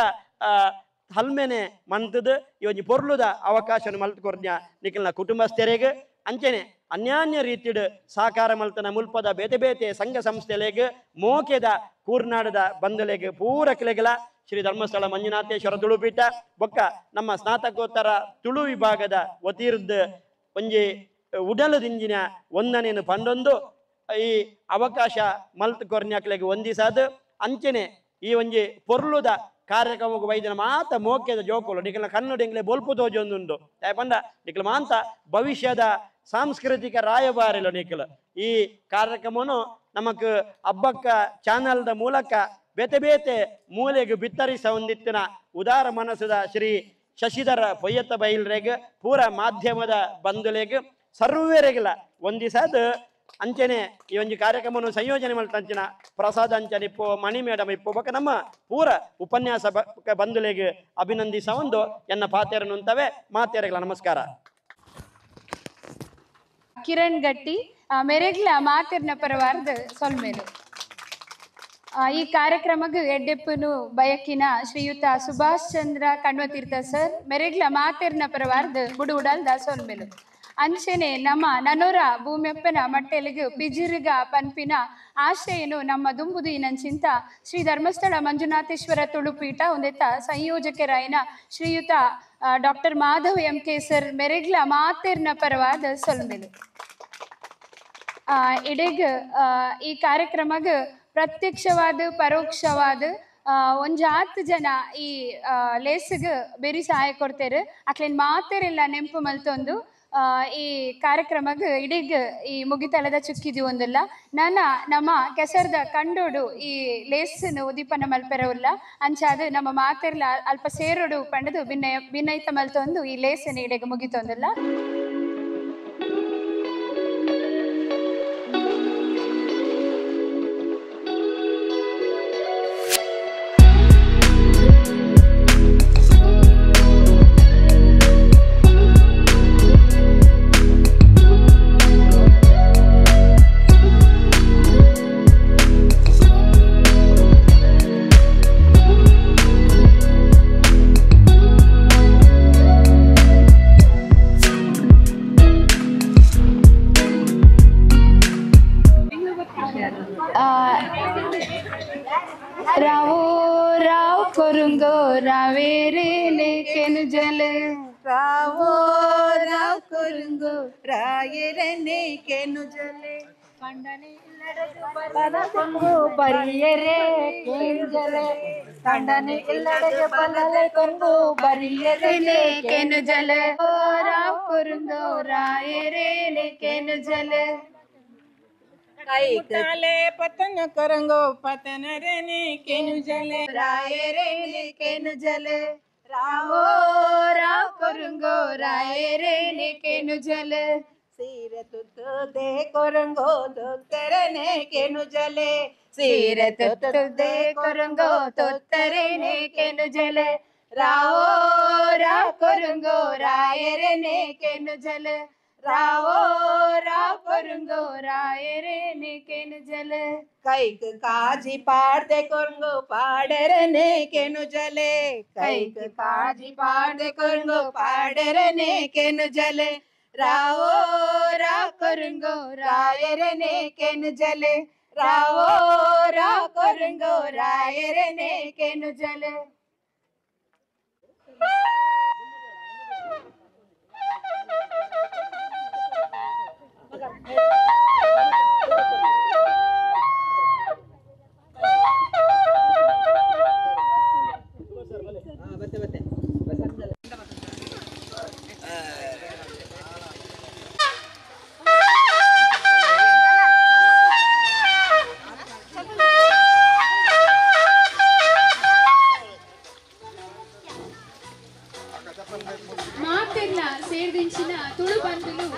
ಹಲ್ಮೆನೆ ಮಂತದು ಈ ಒಂಜಿ ಪೊರ್ಲುದ ಅವಕಾಶ ಮಲ್ತು ಕೊರ್ನ್ಯ ನಿಖಲ್ನ ಕುಟುಂಬಸ್ಥರಿಗೆ ಅಂಚನೆ ಅನ್ಯಾನ್ಯ ರೀತಿಡ್ ಸಾಕಾರ ಮಲ್ತನ ಮುಲ್ಪದ ಬೇತೆ ಬೇತೆ ಸಂಘ ಸಂಸ್ಥೆಲೆಗ್ ಮೋಕೆದ ಕೂರ್ನಾಡದ ಬಂಧುಲೆಗ್ ಪೂರ ಕಿಲೆಗಳ ಶ್ರೀ ಧರ್ಮಸ್ಥಳ ಮಂಜುನಾಥೇಶ್ವರ ತುಳುಪೀಠ ಬೊಕ್ಕ ನಮ್ಮ ಸ್ನಾತಕೋತ್ತರ ತುಳು ವಿಭಾಗದ ವತೀರ್ದ ಒಂಜಿ ಉಡಲದಿಂಜಿನ ಒಂದನೇನು ಪಂಡೊಂದು ಈ ಅವಕಾಶ ಮಲ್ತು ಕೊರ್ನ್ಯಾಕ್ಲೆಗ್ ಒಂದಿಸಾದು ಅಂಚನೆ ಈ ಒಂಜಿ ಪೊರ್ಲುದ ಕಾರ್ಯಕ್ರಮಕ್ಕೆ ವೈದ್ಯನ ಮಾತ ಮೋಕ್ಯದ ಜೋಕುಲು ನಿಖಲ್ನ ಕನ್ನಡ ಎಂಗ್ಲೆ ಬೊಲ್ಪು ತೋಜೊಂದುಂಡು ಪಂಡ ನಿಖಲ್ ಮಾಂತ ಭವಿಷ್ಯದ ಸಾಂಸ್ಕೃತಿಕ ರಾಯಭಾರಿಲು ನಿಖಲ್ ಈ ಕಾರ್ಯಕ್ರಮವನ್ನು ನಮಕ್ ಹಬ್ಬಕ್ಕ ಚಾನಲ್ದ ಮೂಲಕ ಬೇತೆ ಬೇತೆ ಮೂಲೆಗೆ ಬಿತ್ತರಿಸ ಹೊಂದಿತ್ತಿನ ಉದಾರ ಮನಸ್ಸದ ಶ್ರೀ ಶಶಿಧರ ಪೊಯ್ಯತ್ತ ಬೈಲ್ರೆಗ್ ಪೂರ ಮಾಧ್ಯಮದ ಬಂಧುಲೆಗ್ ಸರ್ವೇರೆಗಿಲ್ಲ ಒಂದಿಸಾದ ಅಂಚನೆ ಈ ಒಂದು ಕಾರ್ಯಕ್ರಮವನ್ನು ಸಂಯೋಜನೆ ಮಾಡ್ತಂಚಿನ ಪ್ರಸಾದ್ ಅಂಚನೆ ಇಪ್ಪು ಮಣಿ ಮೇಡಮ್ ಇಪ್ಪು ಬೊಕ್ಕ ನಮ್ಮ ಪೂರ ಉಪನ್ಯಾಸ ಬಂಧುಲೆಗೆ ಅಭಿನಂದಿಸ ಒಂದು ಎನ್ನ ಪಾತೆರನ್ನು ಅಂತವೆ ಮಾತೆರೆಗಳ ನಮಸ್ಕಾರ. ಕಿರಣ್ ಗಟ್ಟಿ ಮೆರೆಗ್ಲ ಮಾತಿರ್ನ ಪರವಾರ್ದ ಸೊಲ್ಮೇಲು ಈ ಕಾರ್ಯಕ್ರಮಕ್ಕೆ ಎಡ್ಡೆಪ್ಪನು ಬಯಕಿನ ಶ್ರೀಯುತ ಸುಭಾಷ್ ಚಂದ್ರ ಕಣ್ವತೀರ್ಥ ಸರ್ ಮೆರೆಗ್ಲ ಮಾತಿರ್ನ ಪರವಾರ್ದ ಬುಡುಡಲ್ದ ಸೊಲ್ಮೇಲು ಅಂಚನೆ ನಮ್ಮ ನನೂರ ಭೂಮಿಯಪ್ಪನ ಮಟ್ಟೆಲಿಗೆ ಪಿಜಿರಿಗ ಪನ್ಪಿನ ಆಶಯನು ನಮ್ಮ ದುಂಬುದು ನಂಚಿಂತ ಶ್ರೀ ಧರ್ಮಸ್ಥಳ ಮಂಜುನಾಥೇಶ್ವರ ತುಳುಪೀಠ ಒಂದೆತ್ತ ಸಂಯೋಜಕರಾಯನ ಶ್ರೀಯುತ ಡಾಕ್ಟರ್ ಮಾಧವ್ MK ಸರ್ ಮೆರೆಗ್ಲ ಮಾತೆರ್ನ ಪರವಾದ ಸೊಲ್ಮೆಲು ಇಡೆಗ್ ಈ ಕಾರ್ಯಕ್ರಮಗ ಪ್ರತ್ಯಕ್ಷವಾದ ಪರೋಕ್ಷವಾದ ಒಂಜ್ 10 ಜನ ಈ ಲೇಸ್ಗೆ ಬೇರೆ ಸಹಾಯ ಕೊಡ್ತೇರು ಅಕ್ಲೇನ್ ಮಾತೆರೆಲ್ಲ ನೆಂಪು ಮಲ್ತೊಂದು ಈ ಕಾರ್ಯಕ್ರಮಕ್ಕೆ ಇಡೀಗ್ ಈ ಮುಗಿತಲದ ಚುಕ್ಕಿದಿ ಒಂದಲ್ಲ ನಮ್ಮ ಕೆಸರ್ದ ಕಂಡೋಡು ಈ ಲೇಸ್ನು ಉದೀಪನ ಮಲ್ಪೆರವುಲ್ಲ ಅಂಚಾದ ನಮ್ಮ ಮಾತೆರ್ಲ ಅಲ್ಪ ಸೇರೋಡು ಪಂಡದು ಭಿನ್ನೈತ ಮಲ್ತೊಂದು ಈ ಲೇಸನ ಇಡೆಗೆ ಮುಗಿತೊಂದಲ್ಲ. रावो राव करूंगो रावे रे लेकिन जल रावो राव करूंगो रायरने केनु जले ಕೊಂಗು ಬರಿಯರೆ ಕೇಂಜಲೆ ಕಂಡನೆ ಇಲ್ಲಡೆಗೆ ಬಲ್ಲಲೆ ಕೊಂಗು ಬರಿಯರೆ ಕೇನು ಜಲ ರಾವ್ ಕುರುಂಗೋ ರಾಯರೆ ಕೇನು ಜಲ काले पतन करंगो पतन रेने केनु जले रायरे केनु जले रावो राव करूंगो रायरे केनु जल सीरे तुतु दे करंगो तोतरने केनु जले सीरे तुतु दे करूंगो तोतरे केनु जल रावो राव करूंगो रायरे केनु जल रावो राव करूंगो रायरे केनु जल कैक काजी पाड़ते करंगो पाड़रने केनु जले कैक काजी पाड़ते करंगो पाड़रने केनु जले रावो राव करूंगो रायरने केनु जले रावो राव करूंगो रायरने केनु जले ಮಾತೆಲ್ಲ ಸೇರ್ದಿಂಚಿನ ತುಳು ಬಂಧುಲು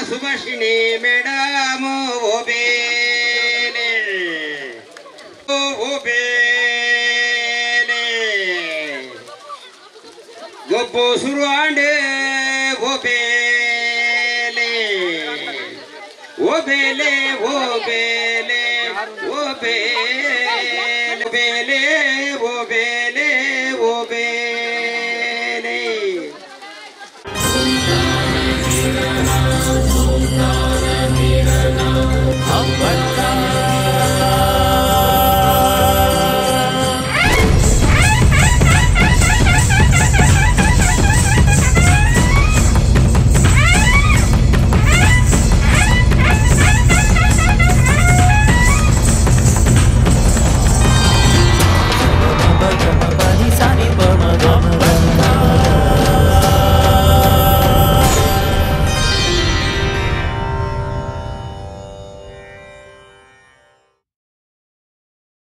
ಸುಭಾಷಿಣಿ ಮೇಡಮ್ ಓಬೇಲೆ ಗೊಬ್ಬು ಸುರುವಾಂಡೆ ಓಬೇಲೆ ಓಬೇಲೆ ಓಬೇಲೆ ಓಬೇಲೆ ಓಬೇಲೆ